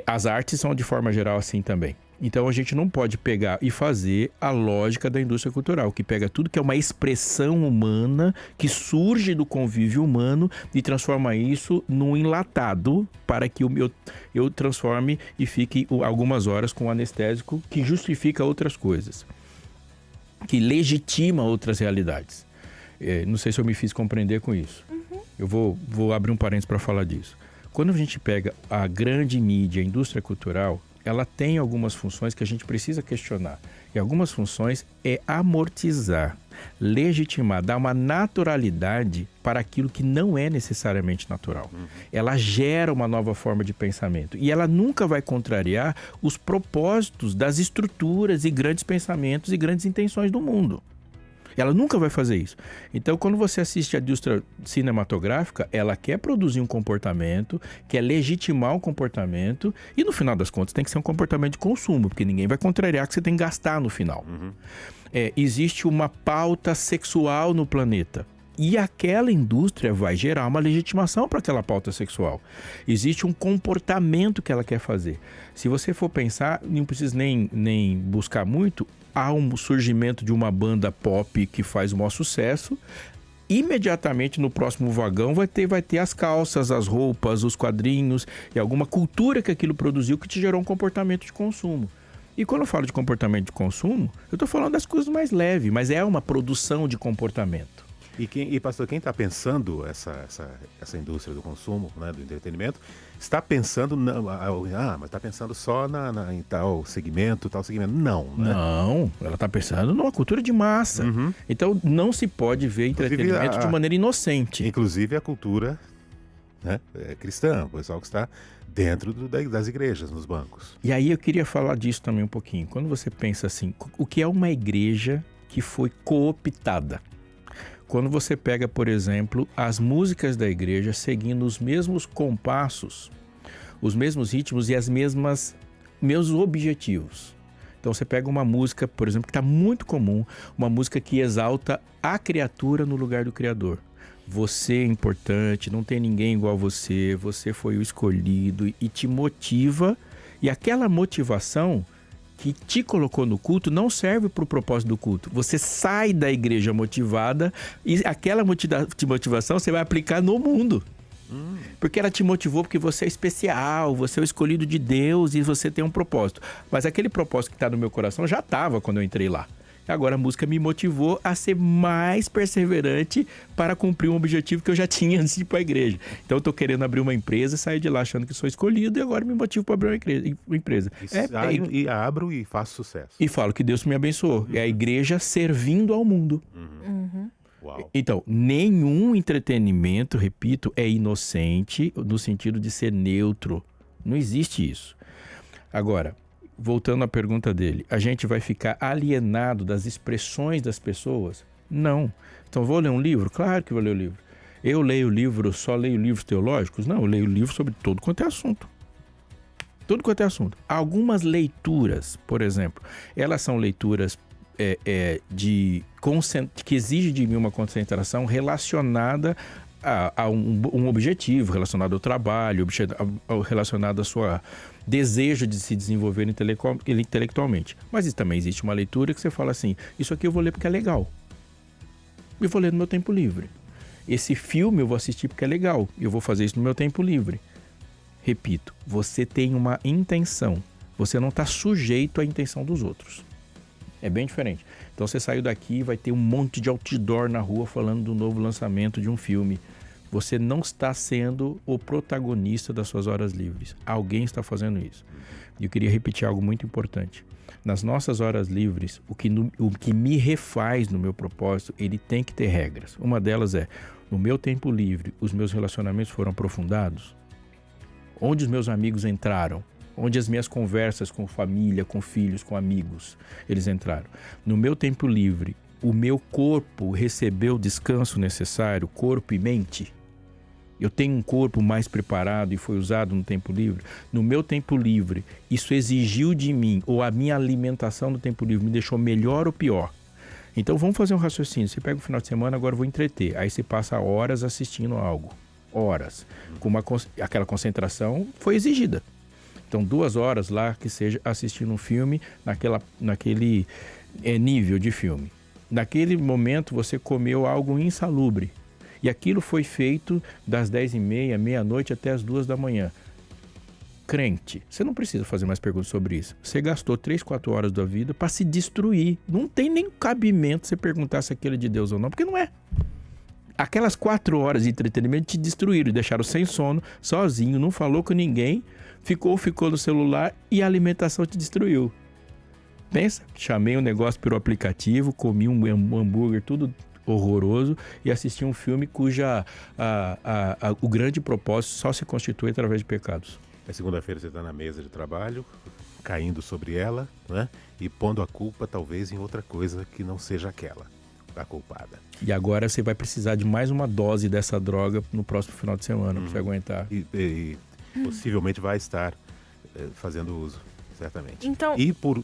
As artes são de forma geral assim também. Então a gente não pode pegar e fazer a lógica da indústria cultural, que pega tudo que é uma expressão humana, que surge do convívio humano e transforma isso num enlatado para que eu transforme e fique algumas horas com um anestésico que justifica outras coisas, que legitima outras realidades. Não sei se eu me fiz compreender com isso. Eu vou abrir um parênteses para falar disso. Quando a gente pega a grande mídia, a indústria cultural, ela tem algumas funções que a gente precisa questionar. E algumas funções é amortizar, legitimar, dar uma naturalidade para aquilo que não é necessariamente natural. Ela gera uma nova forma de pensamento. E ela nunca vai contrariar os propósitos das estruturas e grandes pensamentos e grandes intenções do mundo. Ela nunca vai fazer isso. Então, quando você assiste a indústria cinematográfica, ela quer produzir um comportamento, quer legitimar um comportamento e, no final das contas, tem que ser um comportamento de consumo, porque ninguém vai contrariar que você tem que gastar no final. Existe uma pauta sexual no planeta. E aquela indústria vai gerar uma legitimação para aquela pauta sexual. Existe um comportamento que ela quer fazer. Se você for pensar, não precisa nem buscar muito, há um surgimento de uma banda pop que faz o maior sucesso. Imediatamente no próximo vagão vai ter as calças, as roupas, os quadrinhos e alguma cultura que aquilo produziu que te gerou um comportamento de consumo. E quando eu falo de comportamento de consumo, eu estou falando das coisas mais leves, mas é uma produção de comportamento. E pastor, quem está pensando essa indústria do consumo, né, do entretenimento, está pensando, mas está pensando só em tal segmento. Não, né? Não, ela está pensando numa cultura de massa. Então não se pode ver entretenimento de maneira inocente. Inclusive a cultura, né, cristã, o pessoal que está dentro das igrejas, nos bancos. E aí eu queria falar disso também um pouquinho. Quando você pensa assim, o que é uma igreja que foi cooptada? Quando você pega, por exemplo, as músicas da igreja seguindo os mesmos compassos, os mesmos ritmos e mesmos objetivos. Então você pega uma música, por exemplo, que está muito comum, uma música que exalta a criatura no lugar do Criador. Você é importante, não tem ninguém igual a você, você foi o escolhido e te motiva. E aquela motivação que te colocou no culto não serve para o propósito do culto. Você sai da igreja motivada e aquela motivação você vai aplicar no mundo. Porque ela te motivou porque você é especial, você é o escolhido de Deus e você tem um propósito. Mas aquele propósito que está no meu coração já estava quando eu entrei lá. Agora a música me motivou a ser mais perseverante para cumprir um objetivo que eu já tinha antes de ir para a igreja. Então eu estou querendo abrir uma empresa, sair de lá achando que sou escolhido e agora me motivo para abrir uma empresa. E abro e faço sucesso. E falo que Deus me abençoou. É a igreja servindo ao mundo. Uau. Então, nenhum entretenimento, repito, é inocente no sentido de ser neutro. Não existe isso. Agora, voltando à pergunta dele, a gente vai ficar alienado das expressões das pessoas? Não. Então, vou ler um livro? Claro que vou ler o livro. Eu leio livros, só leio livros teológicos? Não, eu leio livros sobre todo quanto é assunto. Tudo quanto é assunto. Algumas leituras, por exemplo, elas são leituras que exigem de mim uma concentração relacionada a um objetivo, relacionado ao trabalho, relacionado ao seu desejo de se desenvolver intelectualmente. Mas também existe uma leitura que você fala assim, isso aqui eu vou ler porque é legal. Eu vou ler no meu tempo livre. Esse filme eu vou assistir porque é legal. Eu vou fazer isso no meu tempo livre. Repito, você tem uma intenção. Você não está sujeito à intenção dos outros. É bem diferente. Então você saiu daqui e vai ter um monte de outdoor na rua falando do novo lançamento de um filme. Você não está sendo o protagonista das suas horas livres. Alguém está fazendo isso. E eu queria repetir algo muito importante. Nas nossas horas livres, o que me refaz no meu propósito, ele tem que ter regras. Uma delas é, no meu tempo livre, os meus relacionamentos foram aprofundados? Onde os meus amigos entraram? Onde as minhas conversas com família, com filhos, com amigos, eles entraram? No meu tempo livre, o meu corpo recebeu o descanso necessário, corpo e mente? Eu tenho um corpo mais preparado e foi usado no tempo livre? No meu tempo livre, isso exigiu de mim, ou a minha alimentação no tempo livre me deixou melhor ou pior? Então vamos fazer um raciocínio. Você pega o final de semana, agora eu vou entreter. Aí você passa horas assistindo algo. Horas. Com aquela concentração foi exigida. Então 2 horas lá que seja assistindo um filme naquele nível de filme. Naquele momento você comeu algo insalubre. E aquilo foi feito das 10h30, meia-noite até as 2 da manhã. Crente, você não precisa fazer mais perguntas sobre isso. Você gastou 3, 4 horas da vida para se destruir. Não tem nem cabimento você perguntar se aquilo é de Deus ou não, porque não é. Aquelas 4 horas de entretenimento te destruíram, deixaram sem sono, sozinho, não falou com ninguém, ficou no celular e a alimentação te destruiu. Pensa, chamei um negócio pelo aplicativo, comi um hambúrguer tudo horroroso e assisti um filme cuja o grande propósito só se constitui através de pecados. É segunda-feira você está na mesa de trabalho, caindo sobre ela, né? E pondo a culpa talvez em outra coisa que não seja aquela, a culpada. E agora você vai precisar de mais uma dose dessa droga no próximo final de semana para você aguentar. E possivelmente vai estar fazendo uso. Certamente. Então, e por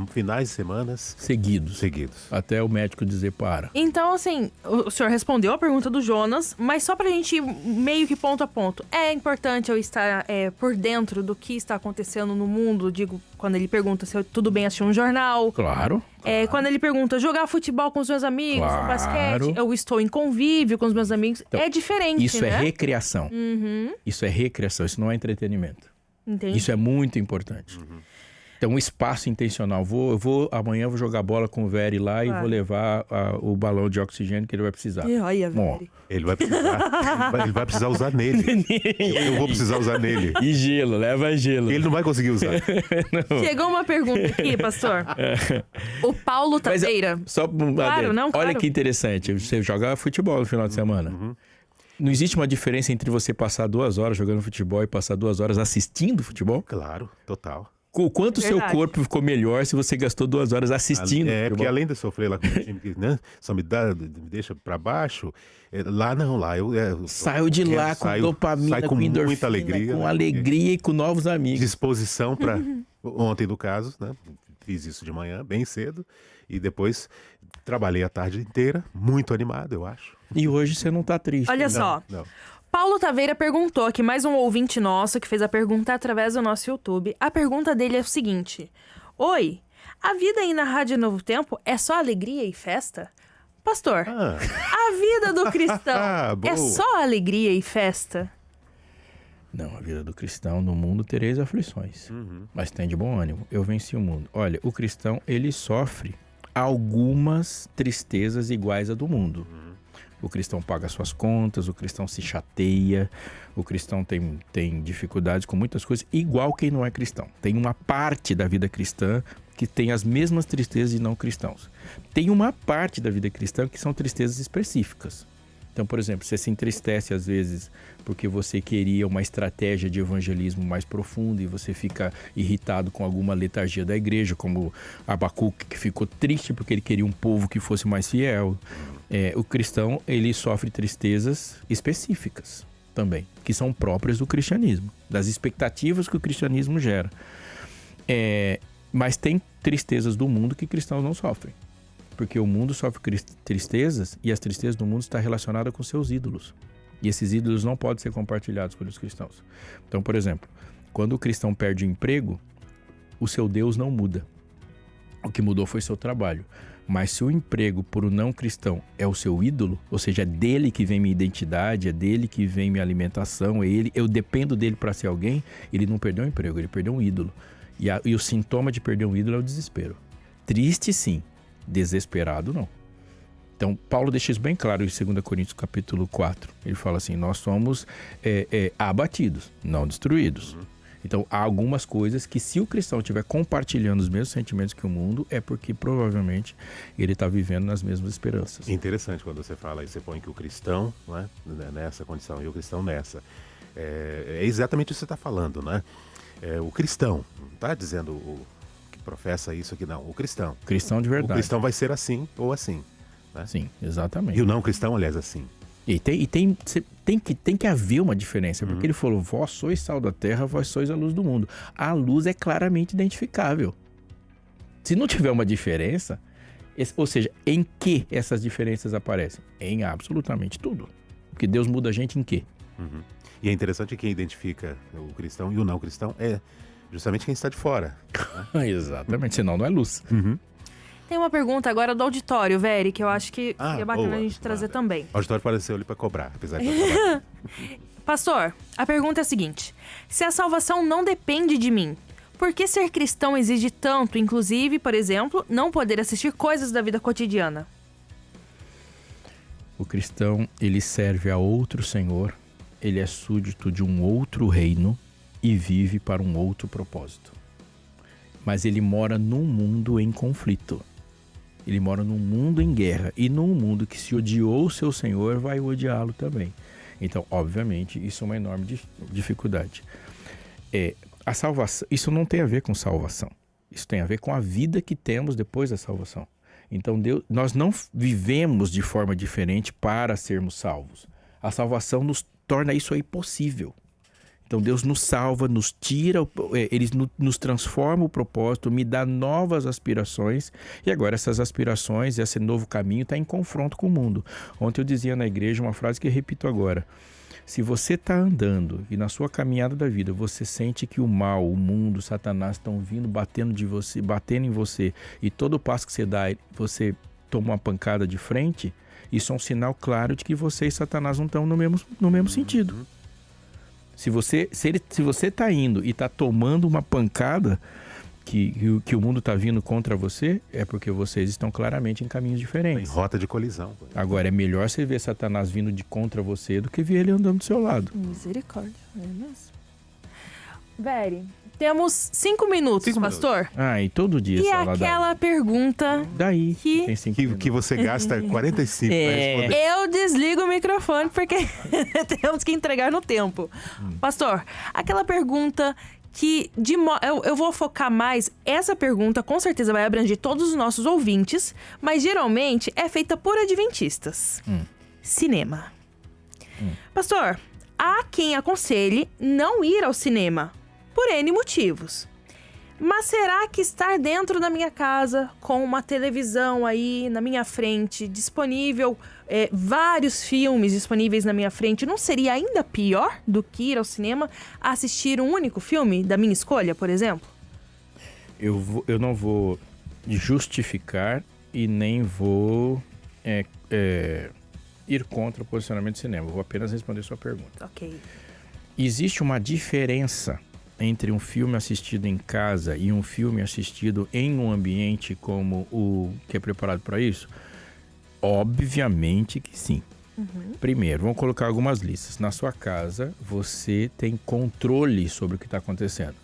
finais de semanas seguidos. Até o médico dizer para. Então, assim, o senhor respondeu a pergunta do Jonas, mas só pra gente ir meio que ponto a ponto. É importante eu estar por dentro do que está acontecendo no mundo? Digo, quando ele pergunta se tudo bem assistir um jornal. Claro. Quando ele pergunta jogar futebol com os meus amigos, claro. Basquete, eu estou em convívio com os meus amigos. Então, é diferente, isso, né? Isso é recreação. Uhum. Isso é recreação, isso não é entretenimento. Entendi. Isso é muito importante. Então, um espaço intencional. Amanhã eu vou jogar bola com o Veri lá e vou levar o balão de oxigênio que ele vai precisar. Olha, Veri. Ele vai precisar usar nele. Eu vou precisar usar nele. E gelo, leva gelo. Ele não vai conseguir usar. Chegou uma pergunta aqui, pastor. O Paulo Taveira. Olha que interessante. Você joga futebol no final de semana. Não existe uma diferença entre você passar 2 horas jogando futebol e passar 2 horas assistindo futebol? Claro, total. O quanto o seu corpo ficou melhor se você gastou 2 horas assistindo? Porque além de sofrer lá com o time que só me deixa pra baixo, lá não, lá eu saio de lá com dopamina, com endorfina, muita alegria, com alegria e com novos amigos. Disposição para ontem no caso, né? Fiz isso de manhã, bem cedo, e depois trabalhei a tarde inteira, muito animado, eu acho. E hoje você não tá triste. Olha só. Não. Paulo Taveira perguntou aqui, mais um ouvinte nosso que fez a pergunta através do nosso YouTube. A pergunta dele é o seguinte: oi, a vida aí na Rádio Novo Tempo é só alegria e festa? Pastor, a vida do cristão é só alegria e festa? Não, a vida do cristão, no mundo tereis aflições, mas tem de bom ânimo, eu venci o mundo. Olha, o cristão, ele sofre algumas tristezas iguais à do mundo. O cristão paga suas contas, o cristão se chateia, o cristão tem dificuldades com muitas coisas, igual quem não é cristão. Tem uma parte da vida cristã que tem as mesmas tristezas de não cristãos. Tem uma parte da vida cristã que são tristezas específicas. Então, por exemplo, você se entristece às vezes porque você queria uma estratégia de evangelismo mais profunda e você fica irritado com alguma letargia da igreja, como Abacuque, que ficou triste porque ele queria um povo que fosse mais fiel. O cristão, ele sofre tristezas específicas também, que são próprias do cristianismo, das expectativas que o cristianismo gera. Mas tem tristezas do mundo que cristãos não sofrem. Porque o mundo sofre tristezas e as tristezas do mundo estão relacionadas com seus ídolos. E esses ídolos não podem ser compartilhados pelos cristãos. Então, por exemplo, quando o cristão perde o emprego, o seu Deus não muda. O que mudou foi seu trabalho. Mas se o emprego por um não cristão é o seu ídolo, ou seja, é dele que vem minha identidade, é dele que vem minha alimentação, eu dependo dele para ser alguém, ele não perdeu o emprego, ele perdeu um ídolo. E o sintoma de perder um ídolo é o desespero. Triste sim, desesperado não. Então, Paulo deixa isso bem claro em 2 Coríntios capítulo 4. Ele fala assim, nós somos abatidos, não destruídos. Então, há algumas coisas que se o cristão estiver compartilhando os mesmos sentimentos que o mundo, é porque provavelmente ele está vivendo nas mesmas esperanças. Interessante quando você fala, você põe que o cristão, né, nessa condição e o cristão nessa. É exatamente o que você está falando, né? O cristão, não está dizendo o que professa isso aqui, não. O cristão. Cristão de verdade. O cristão vai ser assim ou assim. Né? Sim, exatamente. E o não cristão, aliás, assim. E tem que haver uma diferença, porque ele falou, vós sois sal da terra, vós sois a luz do mundo. A luz é claramente identificável. Se não tiver uma diferença, ou seja, em que essas diferenças aparecem? Em absolutamente tudo. Porque Deus muda a gente em quê? E é interessante que quem identifica o cristão e o não cristão é Justamente quem está de fora. Exatamente, senão não é luz. Tem uma pergunta agora do auditório, Veri, que eu acho que é bacana a gente trazer também. O auditório apareceu ali para cobrar, apesar de Pastor, a pergunta é a seguinte: se a salvação não depende de mim, por que ser cristão exige tanto, inclusive, por exemplo, não poder assistir coisas da vida cotidiana? O cristão, ele serve a outro senhor, ele é súdito de um outro reino e vive para um outro propósito. Mas ele mora num mundo em conflito. Ele mora num mundo em guerra. E num mundo que se odiou o seu senhor, vai odiá-lo também. Então, obviamente, isso é uma enorme dificuldade. A salvação, isso não tem a ver com salvação. Isso tem a ver com a vida que temos depois da salvação. Então, nós não vivemos de forma diferente para sermos salvos. A salvação nos torna isso aí possível. Então, Deus nos salva, nos tira, Ele nos transforma o propósito, me dá novas aspirações. E agora essas aspirações, esse novo caminho está em confronto com o mundo. Ontem eu dizia na igreja uma frase que eu repito agora. Se você está andando e na sua caminhada da vida você sente que o mal, o mundo, Satanás estão vindo batendo em você e todo passo que você dá, você toma uma pancada de frente, isso é um sinal claro de que você e Satanás não estão no mesmo sentido. Se você está indo e está tomando uma pancada que o mundo está vindo contra você, é porque vocês estão claramente em caminhos diferentes. Em rota de colisão. Agora, é melhor você ver Satanás vindo de contra você do que ver ele andando do seu lado. Misericórdia, é mesmo. Veri, temos 5 minutos, pastor. E todo dia. E aquela pergunta daí que você gasta 45 para responder. Eu desligo o microfone porque temos que entregar no tempo. Pastor, aquela pergunta que eu vou focar mais. Essa pergunta com certeza vai abranger todos os nossos ouvintes, mas geralmente é feita por adventistas. Cinema. Pastor, há quem aconselhe não ir ao cinema por N motivos. Mas será que estar dentro da minha casa com uma televisão aí na minha frente, disponível, vários filmes disponíveis na minha frente, não seria ainda pior do que ir ao cinema assistir um único filme da minha escolha, por exemplo? Eu não vou justificar e nem vou ir contra o posicionamento do cinema. Eu vou apenas responder sua pergunta. Ok. Existe uma diferença entre um filme assistido em casa e um filme assistido em um ambiente como o que é preparado para isso? Obviamente que sim. Primeiro, vamos colocar algumas listas. Na sua casa, você tem controle sobre o que está acontecendo.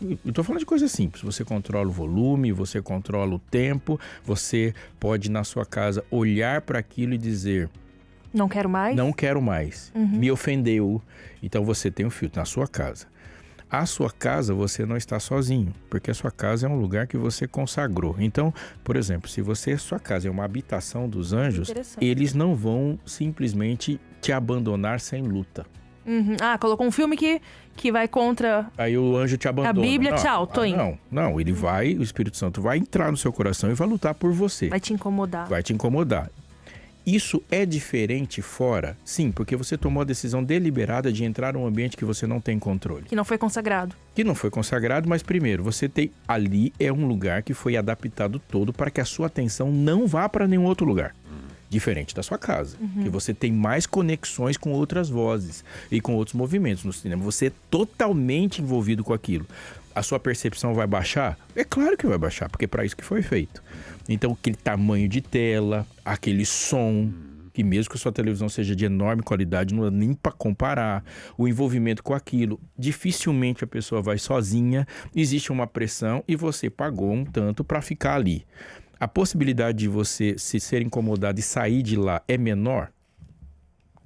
Eu estou falando de coisas simples. Você controla o volume, você controla o tempo, você pode, na sua casa, olhar para aquilo e dizer: não quero mais? Não quero mais. Me ofendeu. Então, você tem um filtro na sua casa. A sua casa, você não está sozinho, porque a sua casa é um lugar que você consagrou. Então, por exemplo, se sua casa é uma habitação dos anjos, eles não vão simplesmente te abandonar sem luta. Colocou um filme que vai contra... Aí o anjo te abandona. A Bíblia, tchau, tô indo. Não, ele vai, o Espírito Santo vai entrar no seu coração e vai lutar por você. Vai te incomodar. Vai te incomodar. Isso é diferente fora? Sim, porque você tomou a decisão deliberada de entrar num ambiente que você não tem controle. Que não foi consagrado. Que não foi consagrado, mas primeiro, você tem... Ali é um lugar que foi adaptado todo para que a sua atenção não vá para nenhum outro lugar. Diferente da sua casa, que você tem mais conexões com outras vozes e com outros movimentos no cinema. Você é totalmente envolvido com aquilo. A sua percepção vai baixar? É claro que vai baixar, porque é para isso que foi feito. Então, aquele tamanho de tela, aquele som, que mesmo que a sua televisão seja de enorme qualidade, não é nem para comparar, o envolvimento com aquilo, dificilmente a pessoa vai sozinha, existe uma pressão e você pagou um tanto para ficar ali. A possibilidade de você se ser incomodado e sair de lá é menor?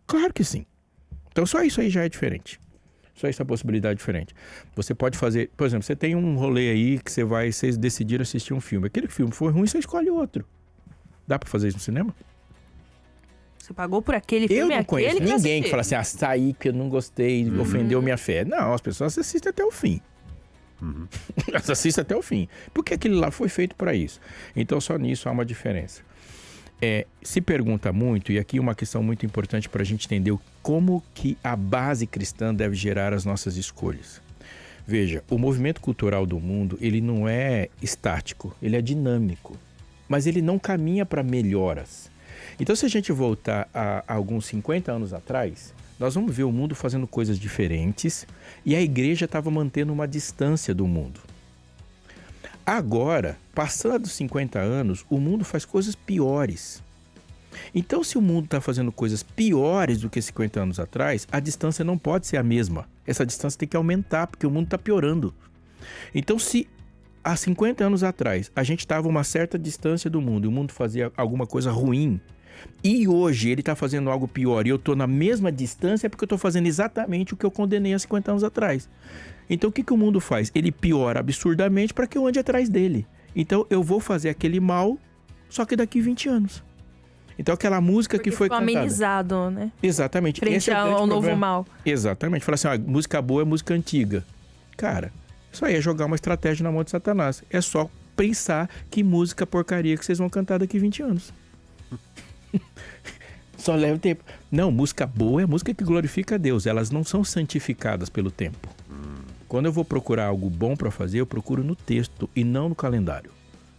Claro que sim. Então, só isso aí já é diferente. Só essa possibilidade diferente. Você pode fazer... Por exemplo, você tem um rolê aí que vocês decidiram assistir um filme. Aquele filme foi ruim, você escolhe outro. Dá pra fazer isso no cinema? Você pagou por aquele filme? Eu não conheço ninguém que fala assim, saí que eu não gostei, ofendeu minha fé. Não, as pessoas assistem até o fim. Elas assistem até o fim. Porque aquele lá foi feito para isso. Então, só nisso há uma diferença. Se pergunta muito, e aqui uma questão muito importante para a gente entender como que a base cristã deve gerar as nossas escolhas. Veja, o movimento cultural do mundo, ele não é estático, ele é dinâmico. Mas ele não caminha para melhoras. Então, se a gente voltar a alguns 50 anos atrás, nós vamos ver o mundo fazendo coisas diferentes e a igreja estava mantendo uma distância do mundo. Agora, passados 50 anos, o mundo faz coisas piores. Então, se o mundo está fazendo coisas piores do que 50 anos atrás, a distância não pode ser a mesma. Essa distância tem que aumentar, porque o mundo está piorando. Então, se há 50 anos atrás a gente estava a uma certa distância do mundo e o mundo fazia alguma coisa ruim, e hoje ele está fazendo algo pior e eu estou na mesma distância, é porque eu estou fazendo exatamente o que eu condenei há 50 anos atrás. Então, o que o mundo faz? Ele piora absurdamente para que eu ande atrás dele. Então, eu vou fazer aquele mal, só que daqui 20 anos. Então, aquela música porque que foi cantada... amenizado, né? Exatamente. Frente ao novo mal. Exatamente. Fala assim, música boa é música antiga. Cara, isso aí é jogar uma estratégia na mão de Satanás. É só pensar que música porcaria que vocês vão cantar daqui 20 anos. Só leva tempo. Não, música boa é música que glorifica a Deus. Elas não são santificadas pelo tempo. Quando eu vou procurar algo bom para fazer, eu procuro no texto e não no calendário.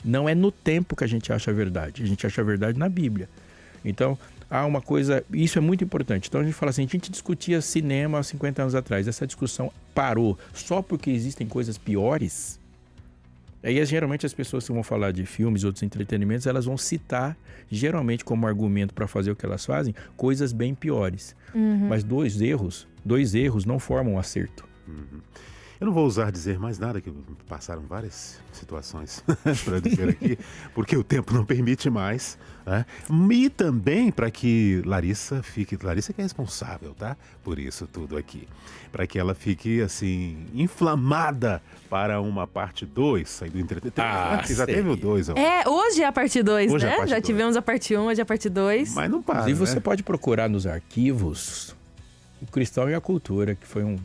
Não é no tempo que a gente acha a verdade. A gente acha a verdade na Bíblia. Então, há uma coisa... Isso é muito importante. Então, a gente fala assim, a gente discutia cinema há 50 anos atrás. Essa discussão parou só porque existem coisas piores. Aí, geralmente, as pessoas que vão falar de filmes, outros entretenimentos, elas vão citar, geralmente, como argumento para fazer o que elas fazem, coisas bem piores. Mas dois erros não formam um acerto. Eu não vou ousar dizer mais nada, que passaram várias situações para dizer aqui, porque o tempo não permite mais, né? E também para que Larissa que é responsável, tá? Por isso tudo aqui. Para que ela fique, assim, inflamada para uma parte 2 aí do entretenimento. Já teve o 2. Hoje é a parte 2, Hoje é né? a parte Já 2. tivemos a parte 1, hoje é a parte 2. Mas não para, Inclusive, né? você pode procurar nos arquivos O Cristão e a Cultura, que foi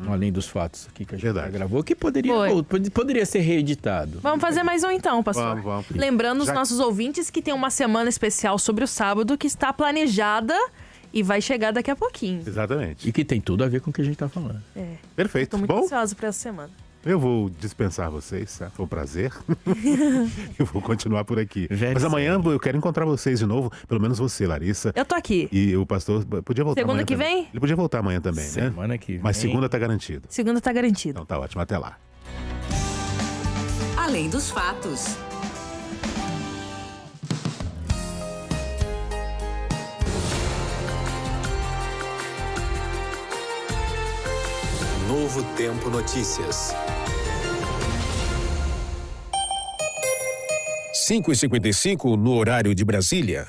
além dos fatos aqui que a gente gravou, que poderia ser reeditado. Vamos fazer mais um então, pastor. Vamos. Lembrando os nossos ouvintes que tem uma semana especial sobre o sábado que está planejada e vai chegar daqui a pouquinho. Exatamente. E que tem tudo a ver com o que a gente está falando. Perfeito. Estou muito Bom, ansiosa para essa semana. eu vou dispensar vocês, tá? Foi um prazer. Eu vou continuar por aqui. Mas amanhã eu quero encontrar vocês de novo, pelo menos você, Larissa. Eu tô aqui. E o pastor podia voltar Segunda amanhã que também. vem? Ele podia voltar amanhã também, né? Semana que vem. Mas segunda tá garantido. Segunda tá garantida. Então tá ótimo, até lá. Além dos fatos. Novo Tempo Notícias. 5h55 no horário de Brasília.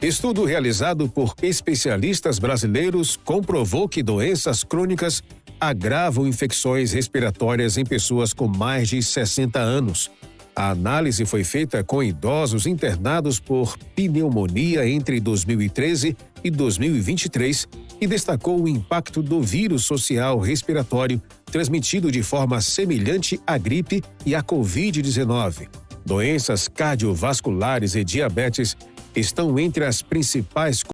Estudo realizado por especialistas brasileiros comprovou que doenças crônicas agravam infecções respiratórias em pessoas com mais de 60 anos. A análise foi feita com idosos internados por pneumonia entre 2013 e 2023 e destacou o impacto do vírus social respiratório transmitido de forma semelhante à gripe e à Covid-19. Doenças cardiovasculares e diabetes estão entre as principais